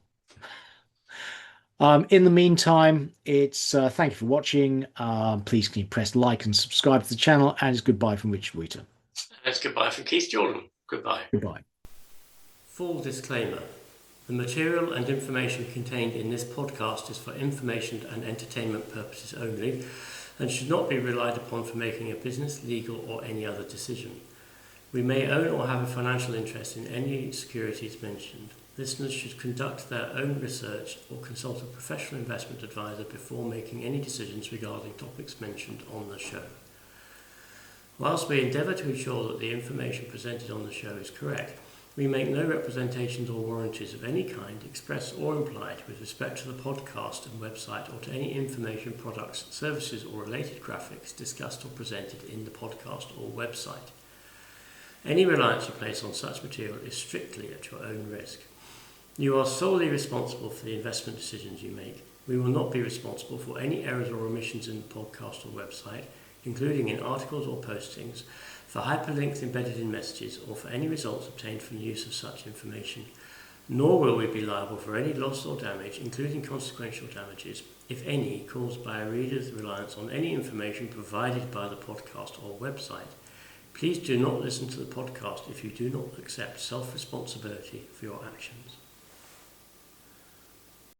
In the meantime, it's thank you for watching. Please can you press like and subscribe to the channel, and it's goodbye from Richard Wheaton. And it's goodbye from Keith Jordan. Goodbye. Goodbye. Full disclaimer. The material and information contained in this podcast is for information and entertainment purposes only and should not be relied upon for making a business, legal or any other decision. We may own or have a financial interest in any securities mentioned. Listeners should conduct their own research or consult a professional investment advisor before making any decisions regarding topics mentioned on the show. Whilst we endeavour to ensure that the information presented on the show is correct, we make no representations or warranties of any kind, express or implied, with respect to the podcast and website or to any information, products, services or related graphics discussed or presented in the podcast or website. Any reliance you place on such material is strictly at your own risk. You are solely responsible for the investment decisions you make. We will not be responsible for any errors or omissions in the podcast or website, including in articles or postings, for hyperlinks embedded in messages, or for any results obtained from the use of such information. Nor will we be liable for any loss or damage, including consequential damages, if any, caused by a reader's reliance on any information provided by the podcast or website. Please do not listen to the podcast if you do not accept self-responsibility for your actions.